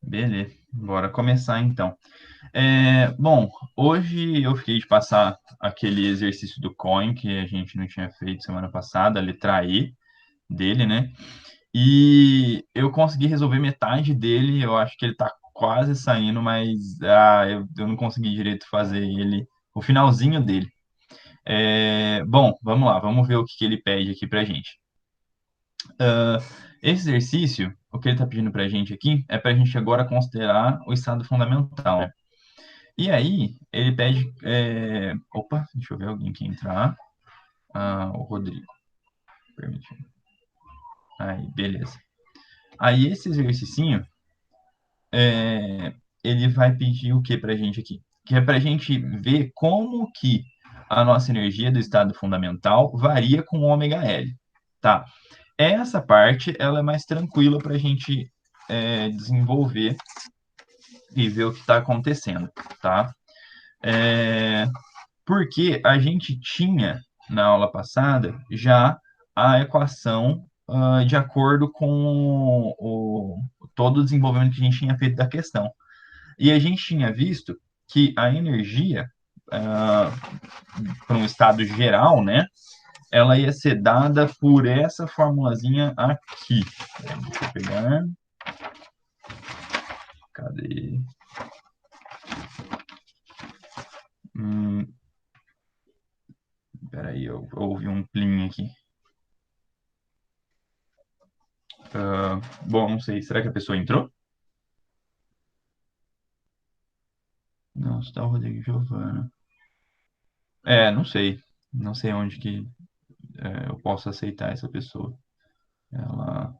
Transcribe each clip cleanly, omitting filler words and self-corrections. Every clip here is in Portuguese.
Beleza, bora começar então. Bom, hoje eu fiquei de passar aquele exercício do coin que a gente não tinha feito semana passada, a letra E dele, né? E eu consegui resolver metade dele, eu acho que ele tá quase saindo, mas eu não consegui direito fazer ele, o finalzinho dele. Bom, vamos lá, vamos ver o que ele pede aqui pra gente. Ah, Esse exercício, o que ele está pedindo para a gente aqui, é para a gente agora considerar o estado fundamental, né? E aí, ele pede. Opa, deixa eu ver alguém que entrar. O Rodrigo, permitiu. Aí, beleza. Aí, esse exercicinho, ele vai pedir o que para a gente aqui? Que é para a gente ver como que a nossa energia do estado fundamental varia com o ômega L, tá? Essa parte, ela é mais tranquila para a gente desenvolver e ver o que está acontecendo, tá? É, Porque a gente tinha, na aula passada, já a equação de acordo com todo o desenvolvimento que a gente tinha feito da questão. E a gente tinha visto que a energia, ah, para um estado geral, né, ela ia ser dada por essa formulazinha aqui. Deixa eu pegar. Cadê? Hum, Peraí, eu ouvi um plim aqui. Bom, não sei. Será que a pessoa entrou? Não, está o Rodrigo Giovana. Não sei. Não sei onde que eu posso aceitar essa pessoa. Ela.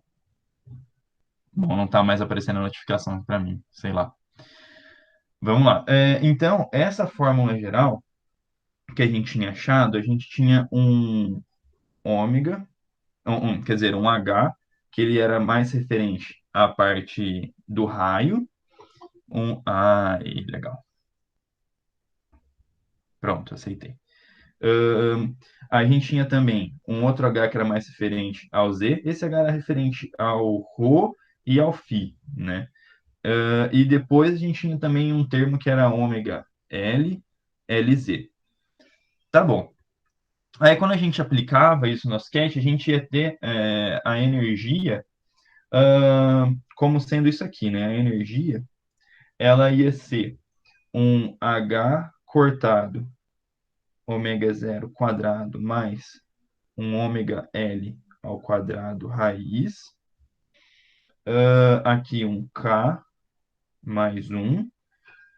Bom, não está mais aparecendo a notificação para mim. Sei lá. Vamos lá. Então, essa fórmula geral que a gente tinha achado, a gente tinha um ômega, quer dizer, um H, que ele era mais referente à parte do raio. Legal. Pronto, aceitei. Ahn, a gente tinha também um outro H que era mais referente ao Z. Esse H era referente ao Rho e ao Φ, né? E depois a gente tinha também um termo que era ômega L, LZ. Tá bom. Aí quando a gente aplicava isso no sketch, a gente ia ter a energia como sendo isso aqui, né? A energia, ela ia ser um H cortado ômega zero quadrado mais um ômega L ao quadrado raiz. Aqui um K mais um,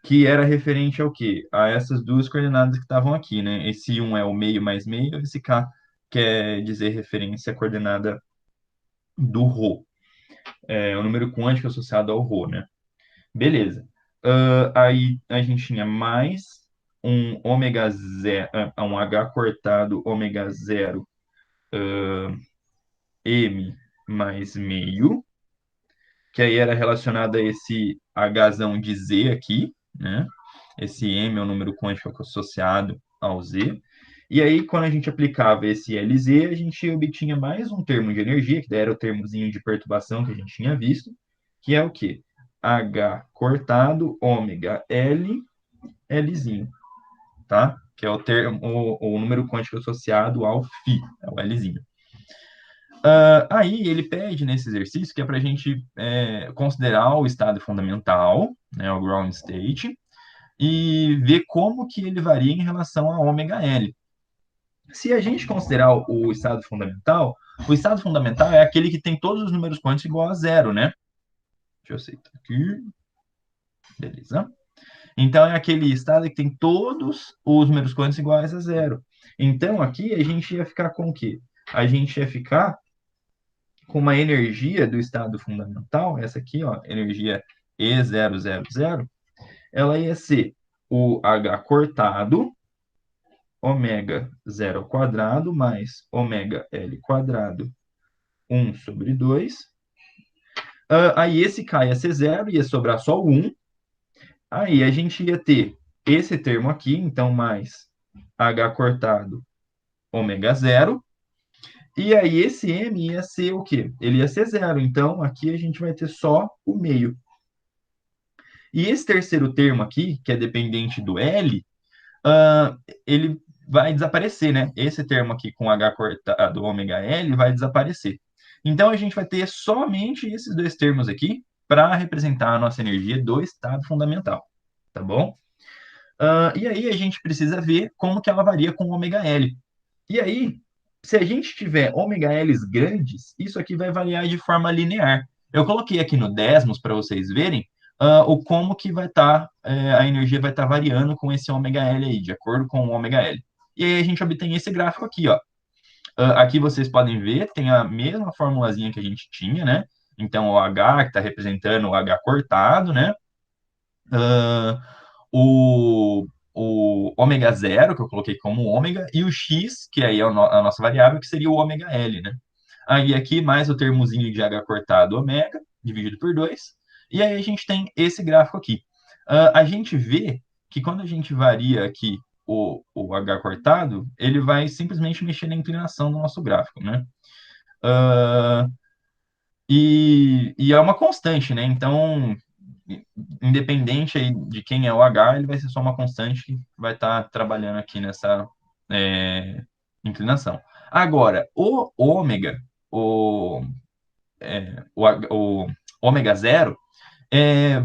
que era referente ao quê? A essas duas coordenadas que estavam aqui, né? Esse um é o meio mais meio, esse K quer dizer referência à coordenada do Rho. É o número quântico associado ao Rho, né? Beleza. Aí a gente tinha mais um ômega zero, um H cortado ômega zero M mais meio, que aí era relacionado a esse Hzão de Z aqui, né? Esse M é o número quântico associado ao Z. E aí, quando a gente aplicava esse LZ, a gente obtinha mais um termo de energia, que daí era o termozinho de perturbação que a gente tinha visto, que é o quê? H cortado, ômega L, Lzinho, tá? Que é o número quântico associado ao Φ, é o Lzinho. Aí ele pede nesse exercício que é para a gente considerar o estado fundamental, né, o ground state, e ver como que ele varia em relação a ômega L. Se a gente considerar o estado fundamental é aquele que tem todos os números quânticos igual a zero, né? Deixa eu aceitar aqui. Beleza. Então é aquele estado que tem todos os números quânticos iguais a zero. Então aqui a gente ia ficar com o quê? A gente ia ficar com uma energia do estado fundamental, essa aqui, ó, energia E000, ela ia ser o H cortado, ômega zero ao quadrado, mais ômega L quadrado, 1/2. Aí esse K ia ser zero, ia sobrar só o 1. Aí a gente ia ter esse termo aqui, então mais H cortado, ômega zero. E aí esse M ia ser o quê? Ele ia ser zero. Então aqui a gente vai ter só o meio. E esse terceiro termo aqui, que é dependente do L, ah, ele vai desaparecer, né? Esse termo aqui com H cortado, ômega L, vai desaparecer. Então, a gente vai ter somente esses dois termos aqui para representar a nossa energia do estado fundamental, tá bom? E aí, a gente precisa ver como que ela varia com ômega L. E aí, se a gente tiver ômega L's grandes, isso aqui vai variar de forma linear. Eu coloquei aqui no Desmos para vocês verem o como que vai estar, a energia vai estar variando com esse ômega L aí, de acordo com o ômega L. E aí a gente obtém esse gráfico aqui, ó. Aqui vocês podem ver, tem a mesma formulazinha que a gente tinha, né? Então, o H, que está representando o H cortado, né? Ah, o ômega zero, que eu coloquei como ômega, e o x, que aí é a nossa variável, que seria o ômega L, né? Aí aqui mais o termozinho de H cortado ômega, dividido por 2, e aí a gente tem esse gráfico aqui. A gente vê que quando a gente varia aqui o H cortado, ele vai simplesmente mexer na inclinação do nosso gráfico, né? Ah, e é uma constante, né? Então, independente aí de quem é o H, ele vai ser só uma constante que vai estar trabalhando aqui nessa é, inclinação. Agora, o ômega, o, o ômega zero,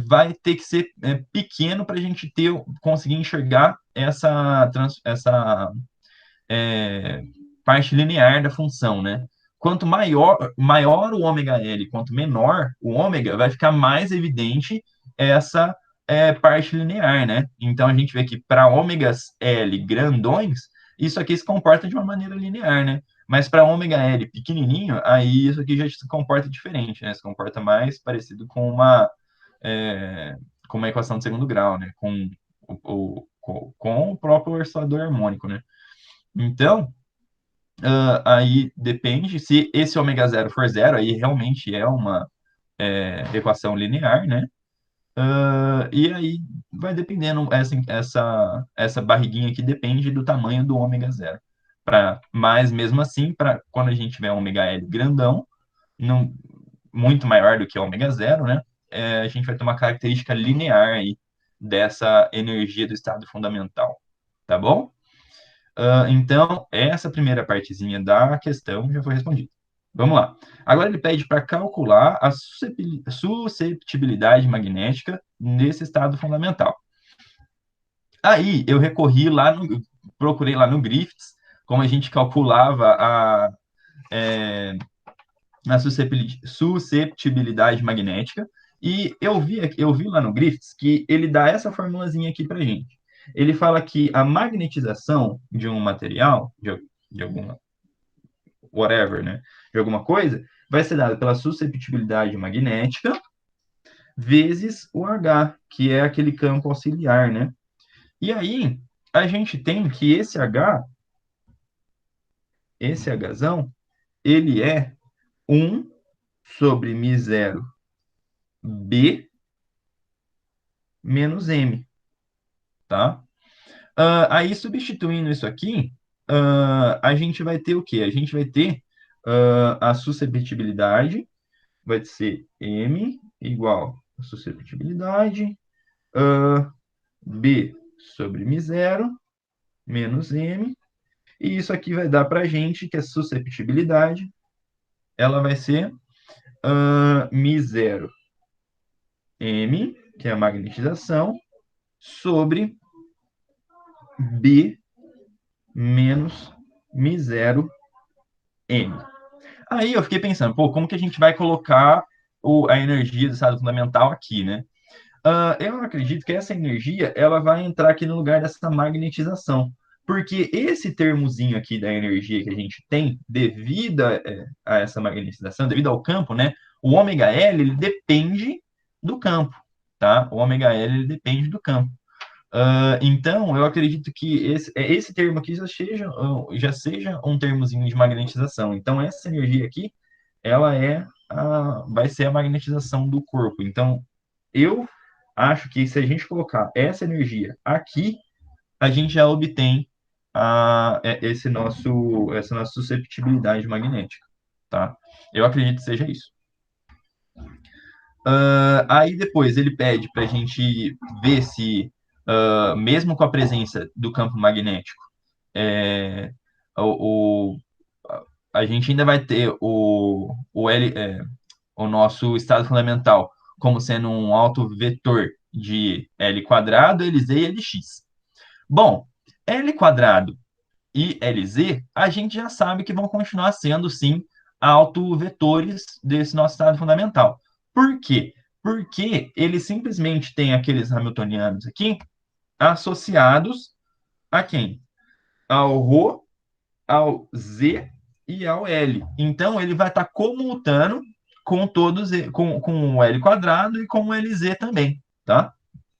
vai ter que ser pequeno para a gente conseguir enxergar essa é, parte linear da função, né? Quanto maior o ômega L, quanto menor o ômega, vai ficar mais evidente essa parte linear, né? Então a gente vê que para ômegas L grandões, isso aqui se comporta de uma maneira linear, né? Mas para ômega L pequenininho, aí isso aqui já se comporta diferente, né? Se comporta mais parecido é, com uma equação de segundo grau, né? Com o próprio oscilador harmônico, né? Então, aí depende, se esse ômega zero for zero, aí realmente é uma equação linear, né? E aí vai dependendo, essa barriguinha aqui depende do tamanho do ômega zero. Mas mesmo assim, quando a gente tiver ômega L grandão, não, muito maior do que ômega zero, né? A gente vai ter uma característica linear aí dessa energia do estado fundamental, tá bom? Então, essa primeira partezinha da questão já foi respondida. Vamos lá. Agora ele pede para calcular a susceptibilidade magnética nesse estado fundamental. Aí eu procurei lá no Griffiths, como a gente calculava é, a susceptibilidade magnética, e eu vi lá no Griffiths que ele dá essa formulazinha aqui para gente. Ele fala que a magnetização de um material, de alguma whatever, né, de alguma coisa, vai ser dada pela susceptibilidade magnética vezes o H, que é aquele campo auxiliar, né? E aí a gente tem que esse Hzão, ele é 1 sobre μ0 B menos M, tá? Aí, substituindo isso aqui, a gente vai ter o quê? A gente vai ter a susceptibilidade, vai ser M igual a susceptibilidade, B sobre μ0 menos M, e isso aqui vai dar para a gente que a susceptibilidade, ela vai ser μ0 M, que é a magnetização, sobre B menos μ0 M. Aí eu fiquei pensando, pô, como que a gente vai colocar a energia do estado fundamental aqui, né? Eu acredito que essa energia ela vai entrar aqui no lugar dessa magnetização, porque esse termozinho aqui da energia que a gente tem, devido a essa magnetização, devido ao campo, né? O ômega L ele depende do campo, tá? O ômega L ele depende do campo. Então, eu acredito que esse termo aqui já seja um termozinho de magnetização. Então, essa energia aqui, ela vai ser a magnetização do corpo. Então, eu acho que se a gente colocar essa energia aqui, a gente já obtém essa nossa susceptibilidade magnética, tá? Eu acredito que seja isso. Aí depois ele pede para a gente ver se, mesmo com a presença do campo magnético, é, o, o- a gente ainda vai ter o nosso estado fundamental como sendo um autovetor de L quadrado, LZ e LX. Bom, L quadrado e LZ, a gente já sabe que vão continuar sendo, sim, autovetores desse nosso estado fundamental. Por quê? Porque ele simplesmente tem aqueles hamiltonianos aqui associados a quem? Ao ρ, ao Z e ao L. Então, ele vai estar comutando com todos, com o L quadrado e com o LZ também, tá?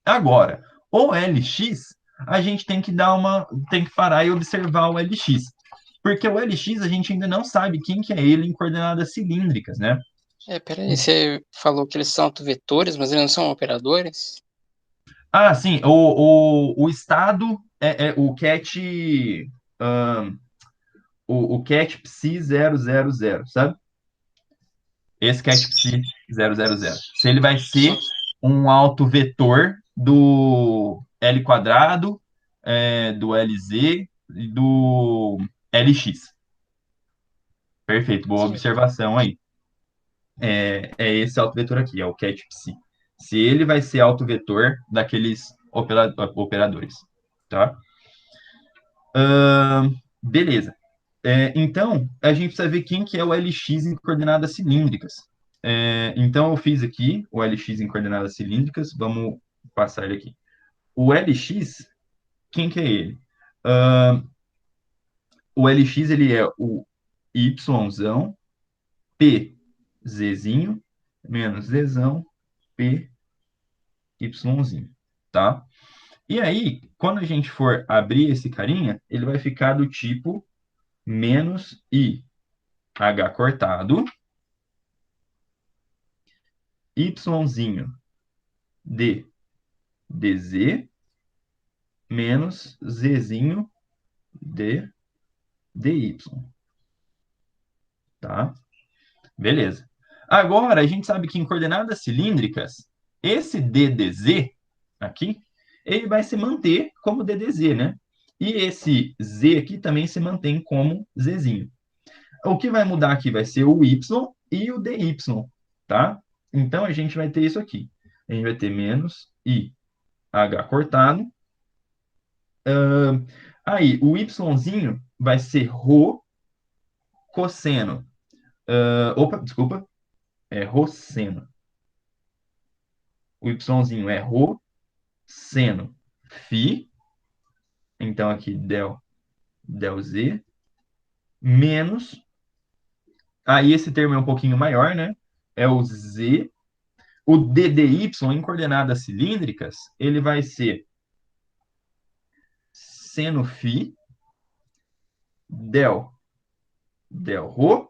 Agora, o LX, a gente tem que parar e observar o LX. Porque o LX a gente ainda não sabe quem que é ele em coordenadas cilíndricas, né? Peraí, você falou que eles são autovetores, mas eles não são operadores? Ah, sim, o estado é o cat, ahn, o cat psi 000, sabe? Esse cat psi 000. Se ele vai ser Sim. um autovetor do L quadrado, do LZ e do LX. Perfeito, boa Sim. observação aí. É esse autovetor aqui, é o cat psi. Se ele vai ser autovetor daqueles operadores, tá? Beleza. Então, a gente precisa ver quem que é o LX em coordenadas cilíndricas. Então, eu fiz aqui o LX em coordenadas cilíndricas. Vamos passar ele aqui. O LX, quem que é ele? Ah, o LX, ele é o Yzão, P, Zzinho, menos Zão, P, Yzinho, tá? E aí, quando a gente for abrir esse carinha, ele vai ficar do tipo menos I, H cortado, Yzinho, D, DZ, menos Zzinho, D, DY, tá? Beleza. Agora, a gente sabe que em coordenadas cilíndricas, esse DDZ aqui, ele vai se manter como DDZ, né? E esse Z aqui também se mantém como Zzinho. O que vai mudar aqui vai ser o Y e o DY, tá? Então, a gente vai ter isso aqui. A gente vai ter menos I, H cortado. Aí, o Yzinho vai ser ρ cosseno. Opa, desculpa. É rosseno. O Yzinho é rho seno φ, então aqui del z, menos, aí esse termo é um pouquinho maior, né? É o z, o ddy em coordenadas cilíndricas, ele vai ser seno φ, del rho,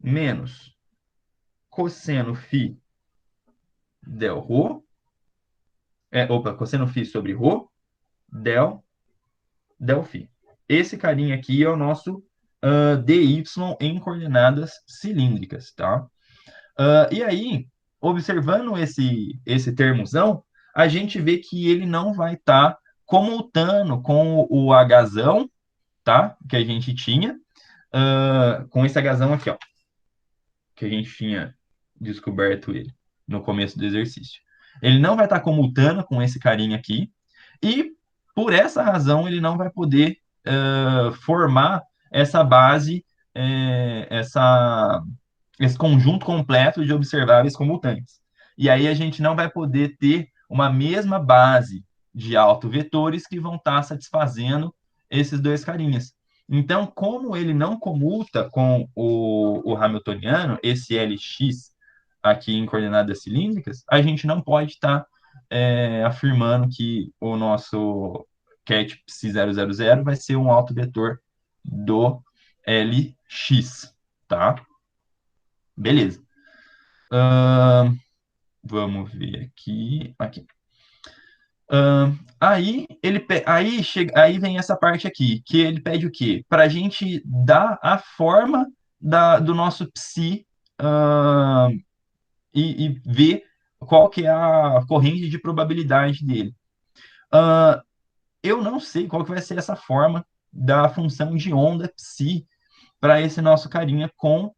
menos cosseno φ del rho, cosseno φ sobre rho, del Delphi. Esse carinha aqui é o nosso dy em coordenadas cilíndricas, tá? E aí, observando esse termozão, a gente vê que ele não vai estar comutando com o Hzão, tá? Que a gente tinha, com esse Hzão aqui, ó, que a gente tinha descoberto ele no começo do exercício. Ele não vai estar comutando com esse carinha aqui, e por essa razão ele não vai poder formar essa base, esse conjunto completo de observáveis comutantes. E aí a gente não vai poder ter uma mesma base de autovetores que vão estar satisfazendo esses dois carinhas. Então, como ele não comuta com o Hamiltoniano, esse LX aqui em coordenadas cilíndricas, a gente não pode estar afirmando que o nosso cat psi 000 vai ser um autovetor do LX, tá? Beleza. Ahn, vamos ver aqui. Aqui. Aí vem essa parte aqui, que ele pede o quê? Para a gente dar a forma do nosso psi, e ver qual que é a corrente de probabilidade dele. Eu não sei qual que vai ser essa forma da função de onda psi para esse nosso carinha com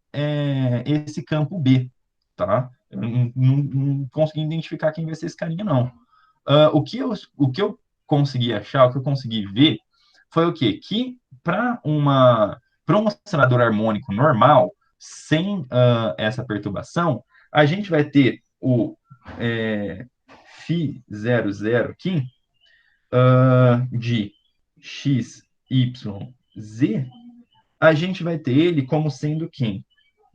esse campo B, tá? Eu não consegui identificar quem vai ser esse carinha, não. O que eu consegui achar, o que eu consegui ver, foi o quê? Que para um oscilador harmônico normal, sem essa perturbação, a gente vai ter o φ00 aqui, de x, y, z, a gente vai ter ele como sendo quem?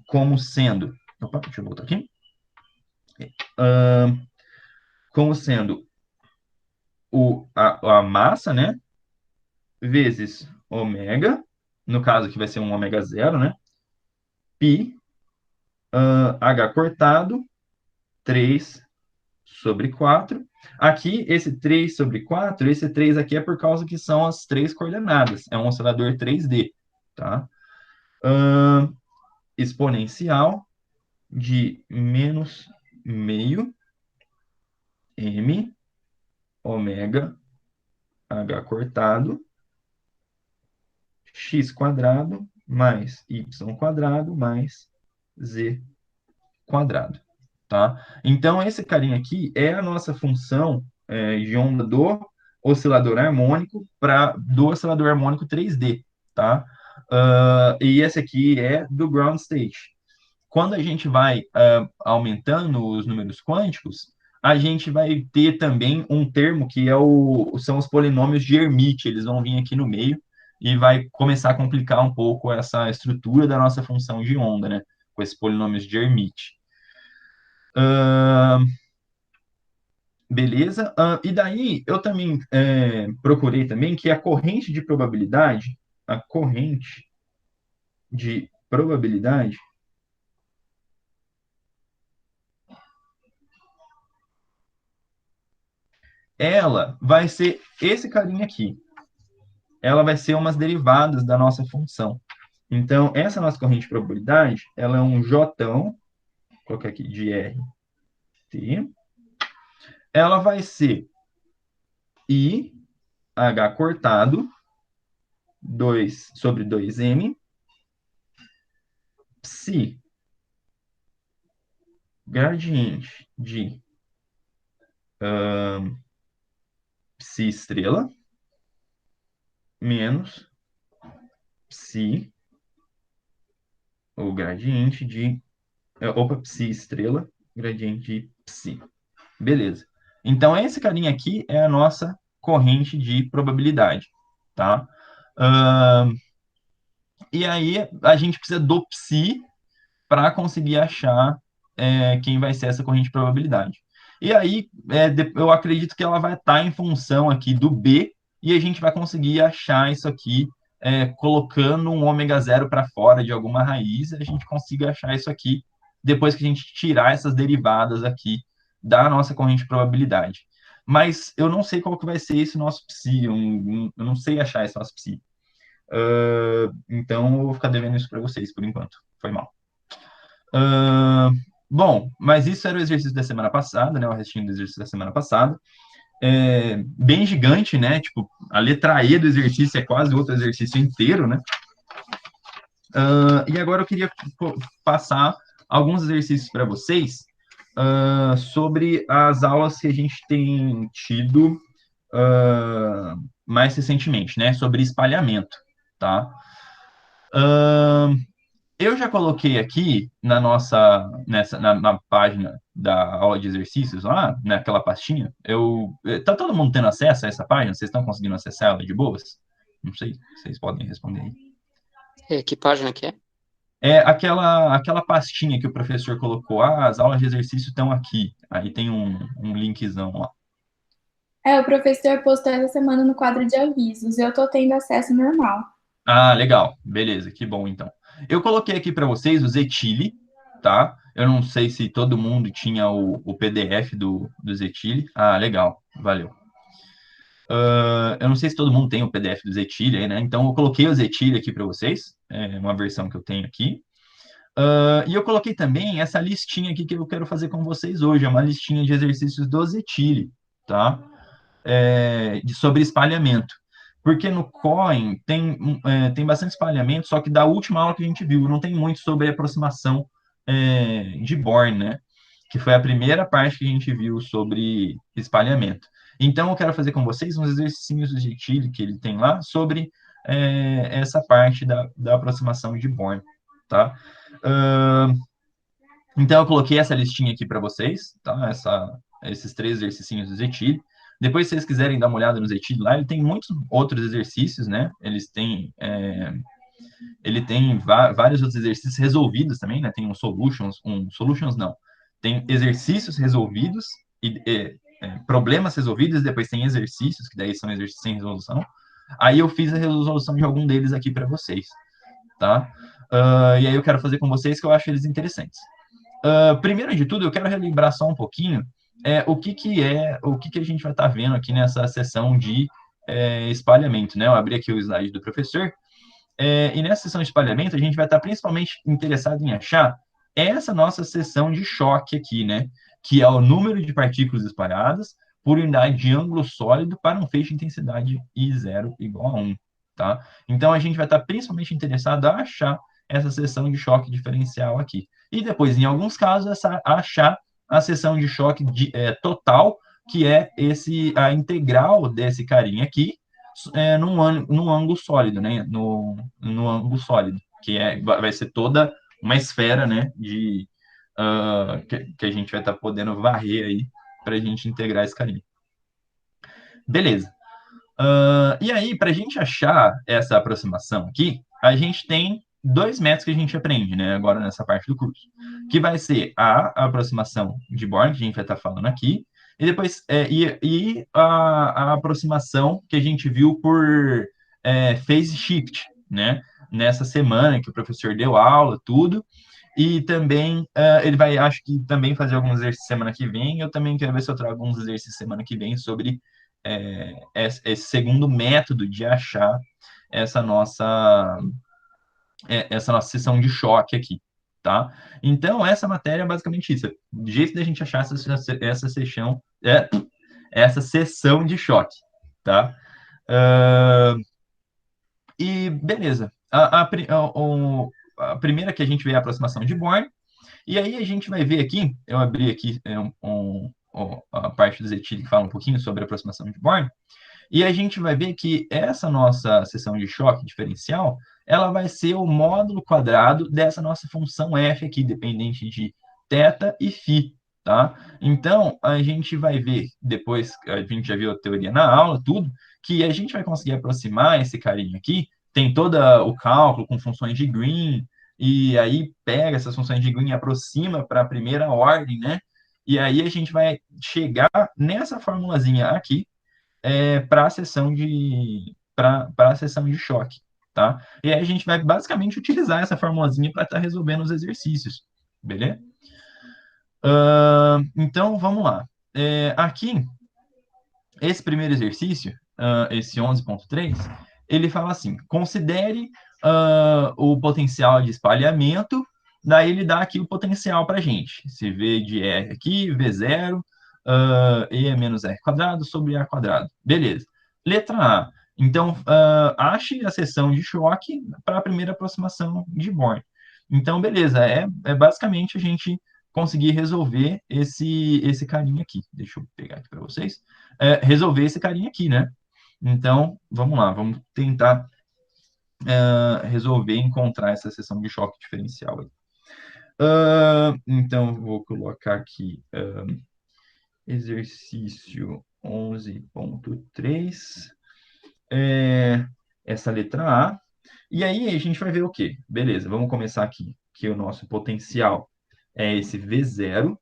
Como sendo. Opa, deixa eu voltar aqui. Como sendo a massa, né? Vezes ômega, no caso aqui vai ser um ômega zero, né? Pi, H cortado, 3/4. Aqui, esse 3/4, esse 3 aqui é por causa que são as três coordenadas. É um oscilador 3D, tá? Exponencial de menos meio m ômega h cortado x quadrado mais y quadrado mais z quadrado, tá? Então, esse carinha aqui é a nossa função de onda do oscilador harmônico do oscilador harmônico 3D, tá? E esse aqui é do ground state. Quando a gente vai aumentando os números quânticos, a gente vai ter também um termo que são os polinômios de Hermite. Eles vão vir aqui no meio e vai começar a complicar um pouco essa estrutura da nossa função de onda, né? Com esses polinômios de Hermite. Beleza? E daí eu também procurei também que a corrente de probabilidade, ela vai ser esse carinha aqui. Ela vai ser umas derivadas da nossa função. Então, essa nossa corrente de probabilidade, ela é um J, vou colocar aqui de RT. Ela vai ser I, H cortado, 2/2m, psi, gradiente de psi estrela, menos psi, ou gradiente de psi estrela, gradiente de psi. Beleza. Então, esse carinha aqui é a nossa corrente de probabilidade, tá? E aí, a gente precisa do psi para conseguir achar quem vai ser essa corrente de probabilidade. E aí, eu acredito que ela vai estar em função aqui do B, e a gente vai conseguir achar isso aqui colocando um ômega zero para fora de alguma raiz, a gente consiga achar isso aqui depois que a gente tirar essas derivadas aqui da nossa corrente de probabilidade. Mas eu não sei qual que vai ser esse nosso psi, eu não sei achar esse nosso psi. Então, eu vou ficar devendo isso para vocês por enquanto. Foi mal. Bom, mas isso era o exercício da semana passada, né? O restinho do exercício da semana passada. Bem gigante, né? Tipo, a letra E do exercício é quase outro exercício inteiro, né? E agora eu queria passar alguns exercícios para vocês sobre as aulas que a gente tem tido mais recentemente, né? Sobre espalhamento, tá? Eu já coloquei aqui na página da aula de exercícios lá, naquela pastinha. Tá todo mundo tendo acesso a essa página? Vocês estão conseguindo acessar ela de boas? Não sei, vocês podem responder aí. Que página que é? É aquela pastinha que o professor colocou. As aulas de exercício estão aqui. Aí tem um linkzão lá. O professor postou essa semana no quadro de avisos. Eu tô tendo acesso normal. Ah, legal. Beleza, que bom então. Eu coloquei aqui para vocês o Zetile, tá? Eu não sei se todo mundo tinha o PDF do Zetile. Ah, legal. Valeu. Eu não sei se todo mundo tem o PDF do Zetile aí, né? Então eu coloquei o Zetile aqui para vocês, uma versão que eu tenho aqui. E eu coloquei também essa listinha aqui que eu quero fazer com vocês hoje, é uma listinha de exercícios do Zetile, tá? Sobre espalhamento. Porque no COIN tem bastante espalhamento, só que da última aula que a gente viu, não tem muito sobre aproximação de Born, né? Que foi a primeira parte que a gente viu sobre espalhamento. Então, eu quero fazer com vocês uns exercícios de Zetile que ele tem lá sobre essa parte da aproximação de Born, tá? Uh, então, eu coloquei essa listinha aqui para vocês, tá? Esses 3 exercícios do Zetile. Depois, se vocês quiserem dar uma olhada no Zetile lá, ele tem muitos outros exercícios, né? Ele tem vários outros exercícios resolvidos também, né? Tem solutions não. Tem exercícios resolvidos e problemas resolvidos, depois tem exercícios, que daí são exercícios sem resolução. Aí eu fiz a resolução de algum deles aqui para vocês, tá? E aí eu quero fazer com vocês que eu acho eles interessantes. Primeiro de tudo, eu quero relembrar só um pouquinho o que a gente vai estar vendo aqui nessa sessão de espalhamento, né? Eu abri aqui o slide do professor, e nessa sessão de espalhamento a gente vai estar principalmente interessado em achar essa nossa seção de choque aqui, né? Que é o número de partículas espalhadas por unidade de ângulo sólido para um feixe de intensidade I0 igual a 1, tá? Então a gente vai estar principalmente interessado a achar essa seção de choque diferencial aqui. E depois, em alguns casos, achar a seção de choque total, que é a integral desse carinha aqui, num ângulo sólido, né? No ângulo sólido, que vai ser toda uma esfera, né? Que a gente vai estar podendo varrer aí para a gente integrar esse carinha. Beleza. E aí, para a gente achar essa aproximação aqui, a gente tem 2 métodos que a gente aprende, né, agora nessa parte do curso, que vai ser a aproximação de Born, que a gente vai estar falando aqui, e depois a aproximação que a gente viu por phase shift, né, nessa semana que o professor deu aula, tudo, e também ele vai, acho que também fazer alguns exercícios semana que vem. Eu também quero ver se eu trago alguns exercícios semana que vem sobre esse segundo método de achar essa nossa sessão de choque aqui, tá? Então, essa matéria é basicamente isso. O jeito da gente achar essa sessão de choque, tá? E beleza. A primeira que a gente vê é a aproximação de Born. E aí a gente vai ver aqui, eu abri aqui a parte do Zetile que fala um pouquinho sobre a aproximação de Born, e a gente vai ver que essa nossa seção de choque diferencial, ela vai ser o módulo quadrado dessa nossa função f aqui, dependente de θ e φ, tá? Então, a gente vai ver, depois, a gente já viu a teoria na aula, tudo, que a gente vai conseguir aproximar esse carinha aqui, tem todo o cálculo com funções de Green, e aí pega essas funções de Green e aproxima para a primeira ordem, né? E aí a gente vai chegar nessa formulazinha aqui, para a sessão de choque, tá? E aí a gente vai basicamente utilizar essa formulazinha para estar resolvendo os exercícios, beleza? Então, vamos lá. Aqui, esse primeiro exercício, esse 11.3, ele fala assim, considere o potencial de espalhamento, daí ele dá aqui o potencial para a gente. Se V de R aqui, V0, E é menos R quadrado sobre A quadrado. Beleza. Letra A. Então, ache a seção de choque para a primeira aproximação de Born. Então, beleza. Basicamente a gente conseguir resolver esse carinha aqui. Deixa eu pegar aqui para vocês. Resolver esse carinha aqui, né? Então, vamos lá. Vamos tentar resolver encontrar essa seção de choque diferencial aí. Então, vou colocar aqui exercício 11.3, essa letra A. E aí a gente vai ver o quê? Beleza, vamos começar aqui, que o nosso potencial é esse V0,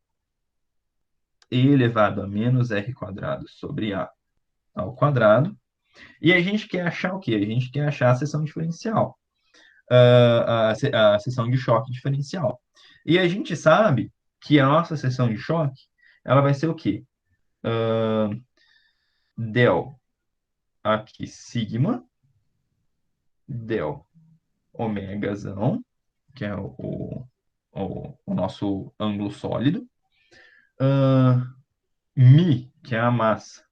E elevado a menos R quadrado sobre A ao quadrado. E a gente quer achar o quê? A gente quer achar a seção diferencial, a seção de choque diferencial. E a gente sabe que a nossa seção de choque, ela vai ser o quê? Del aqui sigma, del omegazão, que é o nosso ângulo sólido. Mi, que é a massa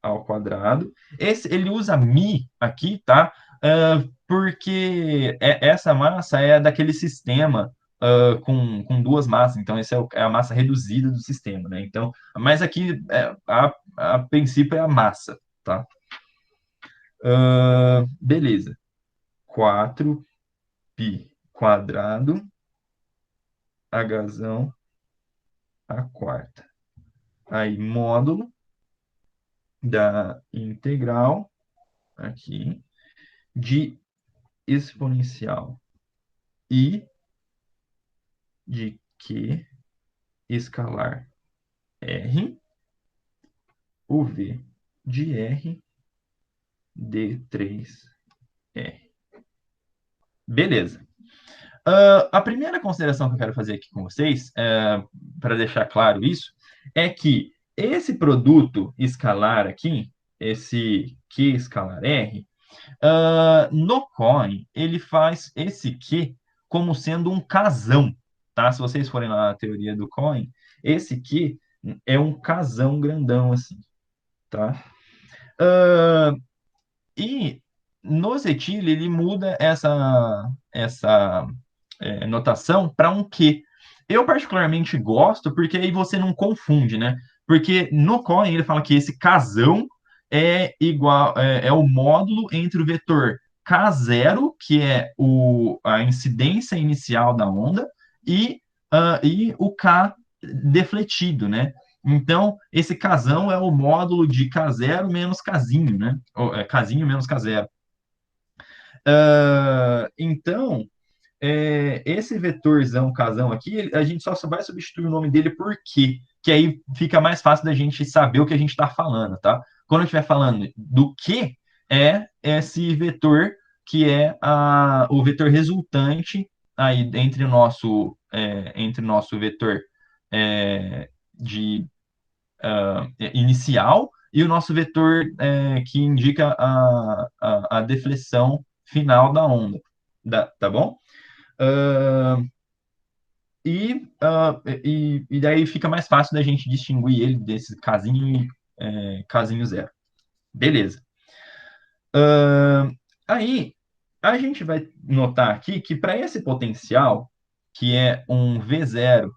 ao quadrado. Ele usa mi aqui, tá? Porque essa massa é daquele sistema com duas massas. Então, essa é a massa reduzida do sistema, né? Então, mas aqui, a princípio, é a massa, tá? Beleza. 4π quadrado, Hzão a quarta. Aí, módulo da integral aqui de exponencial I de Q escalar R, o V de R d3R. Beleza. A primeira consideração que eu quero fazer aqui com vocês, para deixar claro isso, é que esse produto escalar aqui, esse Q escalar R, no Coin, ele faz esse Q como sendo um casão, tá? Se vocês forem lá na teoria do Coin, esse Q é um casão grandão, assim, tá? E no Zetil, ele muda essa notação para um Q. Eu particularmente gosto, porque aí você não confunde, né? Porque no Coin ele fala que esse casão é igual, é o módulo entre o vetor K0, que é a incidência inicial da onda, e o K defletido, né? Então, esse casão é o módulo de K0 menos Kzinho, né? Kzinho menos K0. Então, esse vetorzão, casão aqui, a gente só vai substituir o nome dele por quê? Que aí fica mais fácil da gente saber o que a gente está falando, tá? Quando eu estiver falando do que, é esse vetor que é o vetor resultante aí entre o nosso vetor de inicial e o nosso vetor que indica a deflexão final da onda, tá bom? E daí fica mais fácil da gente distinguir ele desse casinho e casinho zero. Beleza. Aí, a gente vai notar aqui que para esse potencial, que é um V0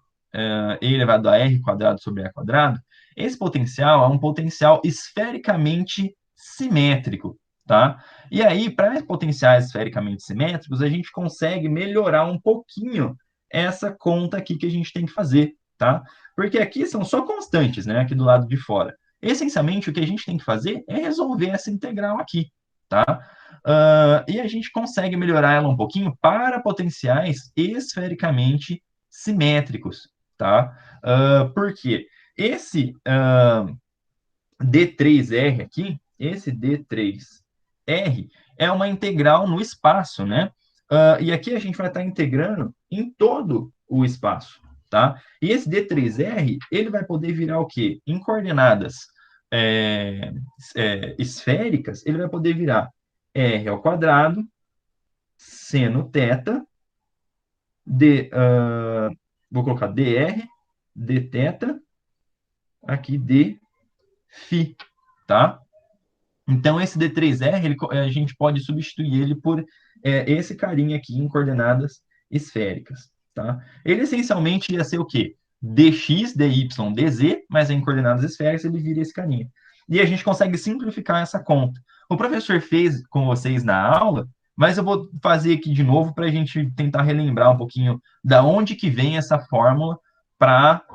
e elevado a R quadrado sobre A quadrado, esse potencial é um potencial esfericamente simétrico, tá? E aí, para potenciais esfericamente simétricos, a gente consegue melhorar um pouquinho essa conta aqui que a gente tem que fazer, tá? Porque aqui são só constantes, né? Aqui do lado de fora. Essencialmente, o que a gente tem que fazer é resolver essa integral aqui, tá? E a gente consegue melhorar ela um pouquinho para potenciais esfericamente simétricos, tá? Por quê? Esse D3R aqui, esse D3R é uma integral no espaço, né? E aqui a gente vai estar integrando em todo o espaço, tá? E esse D3R, ele vai poder virar o quê? Em coordenadas esféricas, ele vai poder virar R ao quadrado, seno θ, vou colocar dr, dθ, aqui dφ, tá? Então, esse D3R, a gente pode substituir ele por esse carinha aqui em coordenadas esféricas, tá? Ele essencialmente ia ser o quê? dx, dy, dz, mas em coordenadas esféricas ele vira esse carinha. E a gente consegue simplificar essa conta. O professor fez com vocês na aula, mas eu vou fazer aqui de novo para a gente tentar relembrar um pouquinho da onde que vem essa fórmula para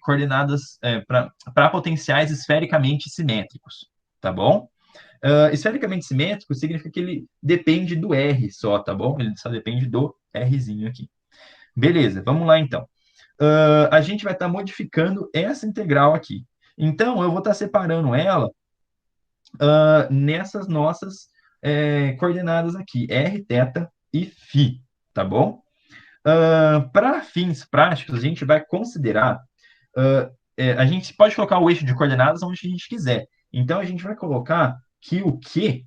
coordenadas, para potenciais esfericamente simétricos, tá bom? Esfericamente simétrico significa que ele depende do R só, tá bom? Ele só depende do Rzinho aqui. Beleza, vamos lá então. A gente vai estar modificando essa integral aqui. Então, eu vou estar separando ela nessas nossas coordenadas aqui, R, θ e φ, tá bom? Para fins práticos, a gente vai considerar... a gente pode colocar o eixo de coordenadas onde a gente quiser. Então, a gente vai colocar que o Q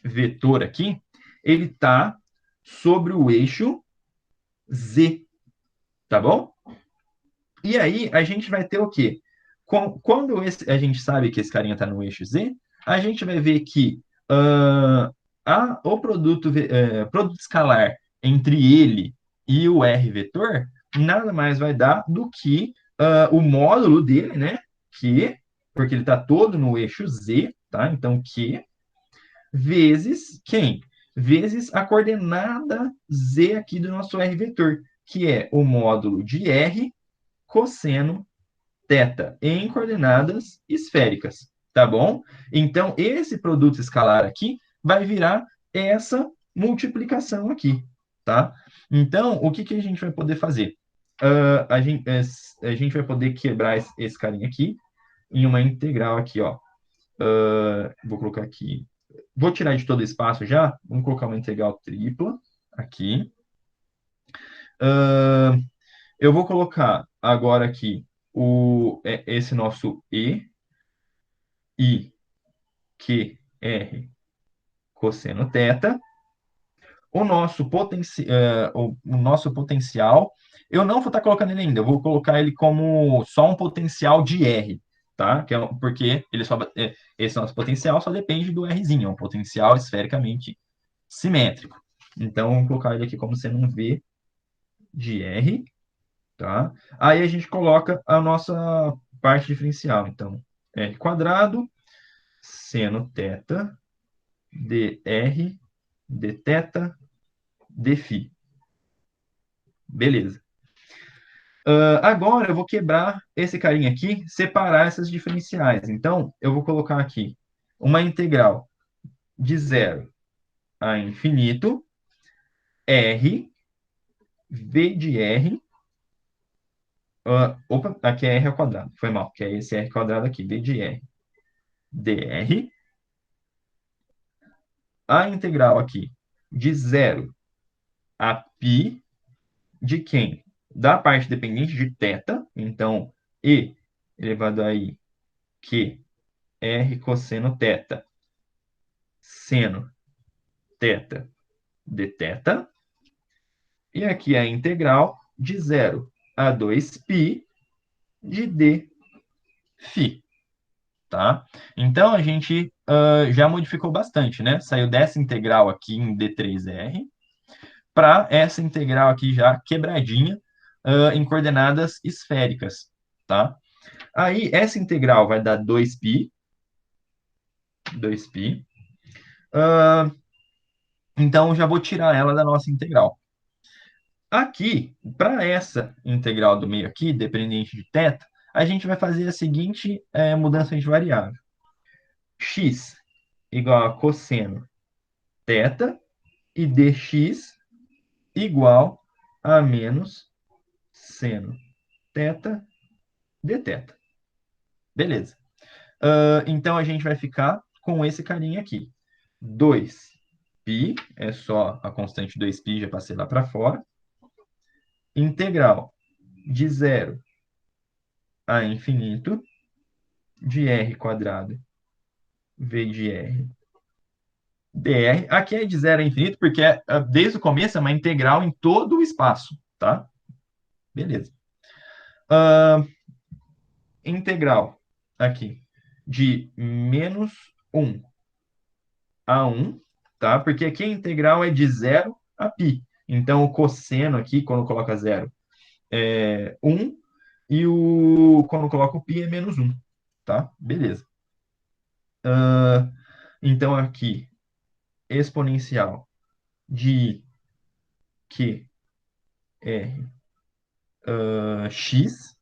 vetor aqui, ele está sobre o eixo Z, tá bom? E aí a gente vai ter o quê? Quando a gente sabe que esse carinha está no eixo Z, a gente vai ver que o produto escalar entre ele e o R vetor nada mais vai dar do que o módulo dele, né? Porque ele está todo no eixo Z, tá? Então, vezes quem? Vezes a coordenada Z aqui do nosso R vetor, que é o módulo de R cosseno θ em coordenadas esféricas, tá bom? Então, esse produto escalar aqui vai virar essa multiplicação aqui, tá? Então, o que que a gente vai poder fazer? A gente vai poder quebrar esse carinha aqui em uma integral aqui, ó. Vou colocar aqui. Vou tirar de todo o espaço já. Vamos colocar uma integral tripla aqui. Eu vou colocar agora aqui esse nosso I, Q, R, cosseno θ. O nosso potencial, eu não vou estar colocando ele ainda, eu vou colocar ele como só um potencial de R, tá? Porque esse nosso potencial só depende do Rzinho, é um potencial esfericamente simétrico. Então, vamos colocar ele aqui como sendo um V de R, tá? Aí a gente coloca a nossa parte diferencial. Então, R quadrado, seno θ, dr, dθ, dφ. Beleza. Agora eu vou quebrar esse carinha aqui, separar essas diferenciais. Então, eu vou colocar aqui uma integral de 0 a infinito, R, V de R, opa, aqui é R ao quadrado, foi mal, que é esse R quadrado aqui, V de R, dr, a integral aqui de 0 a π de quem? Da parte dependente de θ, então, E elevado a I, Q, R cosseno θ, seno θ dθ, e aqui a integral de 0 a 2π de dφ, tá? Então, a gente já modificou bastante, né? Saiu dessa integral aqui em D3R para essa integral aqui já quebradinha em coordenadas esféricas, tá? Aí, essa integral vai dar 2π, então, já vou tirar ela da nossa integral. Aqui, para essa integral do meio aqui, dependente de θ, a gente vai fazer a seguinte mudança de variável. X igual a cosseno θ e dx igual a menos seno θ dθ. Beleza. Então, a gente vai ficar com esse carinha aqui. 2π, é só a constante 2π, já passei lá para fora. Integral de 0 a infinito de r quadrado v de r dr. Aqui é de 0 a infinito, porque desde o começo é uma integral em todo o espaço, tá? Beleza. Integral aqui de menos 1 a 1, tá? Porque aqui a integral é de 0 a π. Então, o cosseno aqui, quando coloca 0, é 1, e quando coloca o π é menos 1, tá? Beleza. Então, aqui, exponencial de Q, R, x,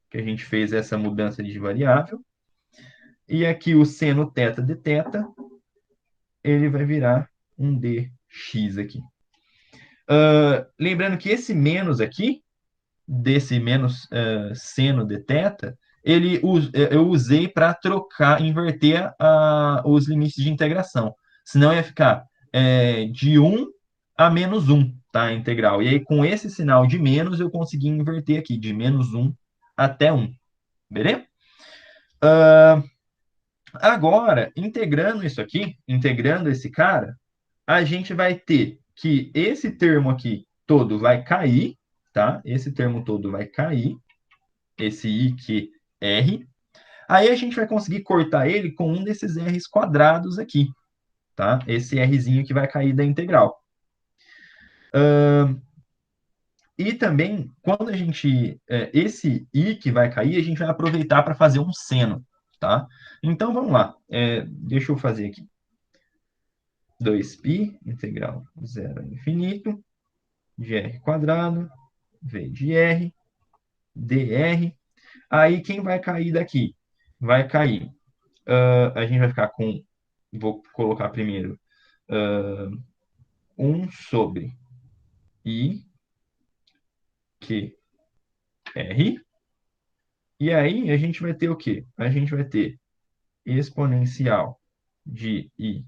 que a gente fez essa mudança de variável, e aqui o seno θ dθ, ele vai virar um dx aqui. Lembrando que esse menos aqui, desse menos seno dθ, eu usei para inverter os limites de integração. Senão ia ficar de 1 a menos 1, tá? A integral. E aí, com esse sinal de menos, eu consegui inverter aqui, de menos 1 até 1. Beleza? Agora, integrando isso aqui, integrando esse cara, a gente vai ter que esse termo aqui, todo vai cair, tá? Esse termo todo vai cair, esse I que R. Aí a gente vai conseguir cortar ele com um desses R's quadrados aqui, tá? Esse Rzinho que vai cair da integral. E também, quando a gente... esse I que vai cair, a gente vai aproveitar para fazer um seno, tá? Então, vamos lá. Deixa eu fazer aqui. 2π, integral 0 a infinito, de R quadrado, V de R, dr. Aí, quem vai cair daqui? Vai cair. A gente vai ficar com... Vou colocar primeiro 1 sobre I que R. E aí, a gente vai ter o quê? A gente vai ter exponencial de I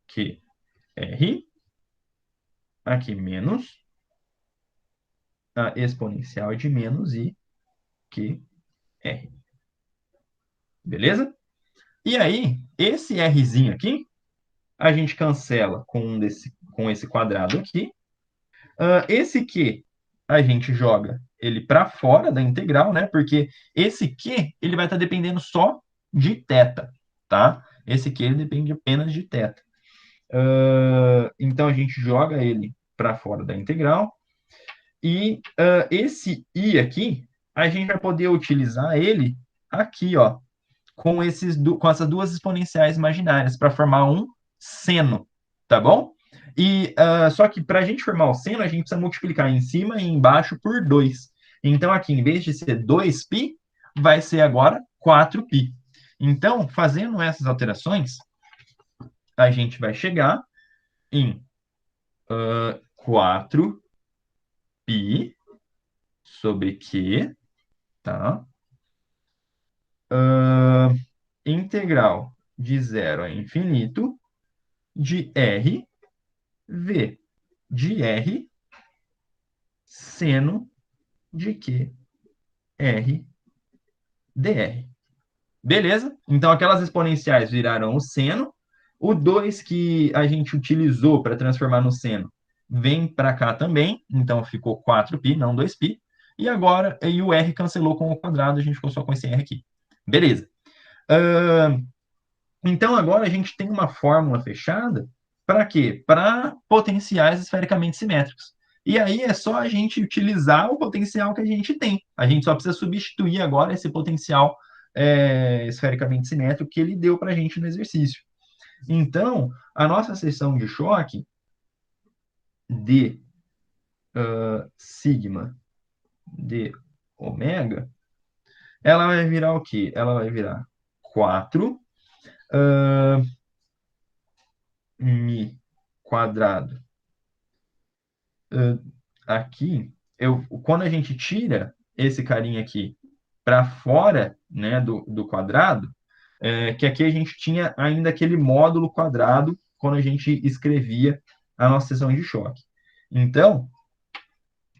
que R, aqui menos a exponencial de menos I que R. Beleza? E aí, esse Rzinho aqui, a gente cancela com esse quadrado aqui. Esse Q, a gente joga ele para fora da integral, né? Porque esse Q, ele vai estar dependendo só de θ, tá? Esse Q, ele depende apenas de θ. Então, a gente joga ele para fora da integral. E esse I aqui, a gente vai poder utilizar ele aqui, ó, com essas duas exponenciais imaginárias para formar um seno, tá bom? E só que para a gente formar o seno, a gente precisa multiplicar em cima e embaixo por 2. Então, aqui, em vez de ser 2π, vai ser agora 4π. Então, fazendo essas alterações, a gente vai chegar em 4π sobre Q, tá? Integral de 0 a infinito de R, V de R, seno de Q, R, dr. Beleza? Então, aquelas exponenciais viraram o seno. O 2 que a gente utilizou para transformar no seno vem para cá também. Então, ficou 4π, não 2π. E agora, o R cancelou com o quadrado, a gente ficou só com esse R aqui. Beleza. Então, agora a gente tem uma fórmula fechada para quê? Para potenciais esfericamente simétricos. E aí é só a gente utilizar o potencial que a gente tem. A gente só precisa substituir agora esse potencial esfericamente simétrico que ele deu para a gente no exercício. Então, a nossa seção de choque de sigma de ômega, ela vai virar o quê? Ela vai virar 4 mi quadrado. Aqui, quando a gente tira esse carinha aqui para fora, né, do quadrado, que aqui a gente tinha ainda aquele módulo quadrado quando a gente escrevia a nossa seção de choque. Então,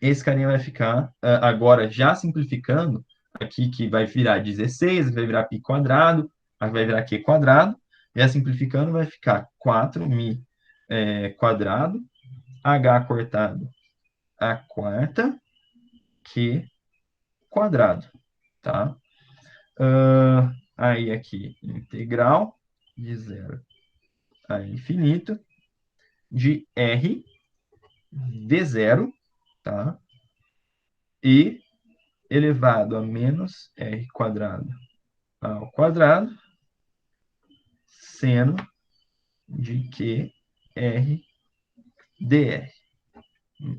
esse carinha vai ficar, agora já simplificando, aqui que vai virar 16, vai virar π quadrado, aí vai virar q quadrado, já simplificando vai ficar 4mi quadrado, h cortado a quarta, q quadrado, tá? Aí aqui, integral de 0 a infinito de R d0, tá? E elevado a menos R quadrado ao quadrado, seno de Q R dr,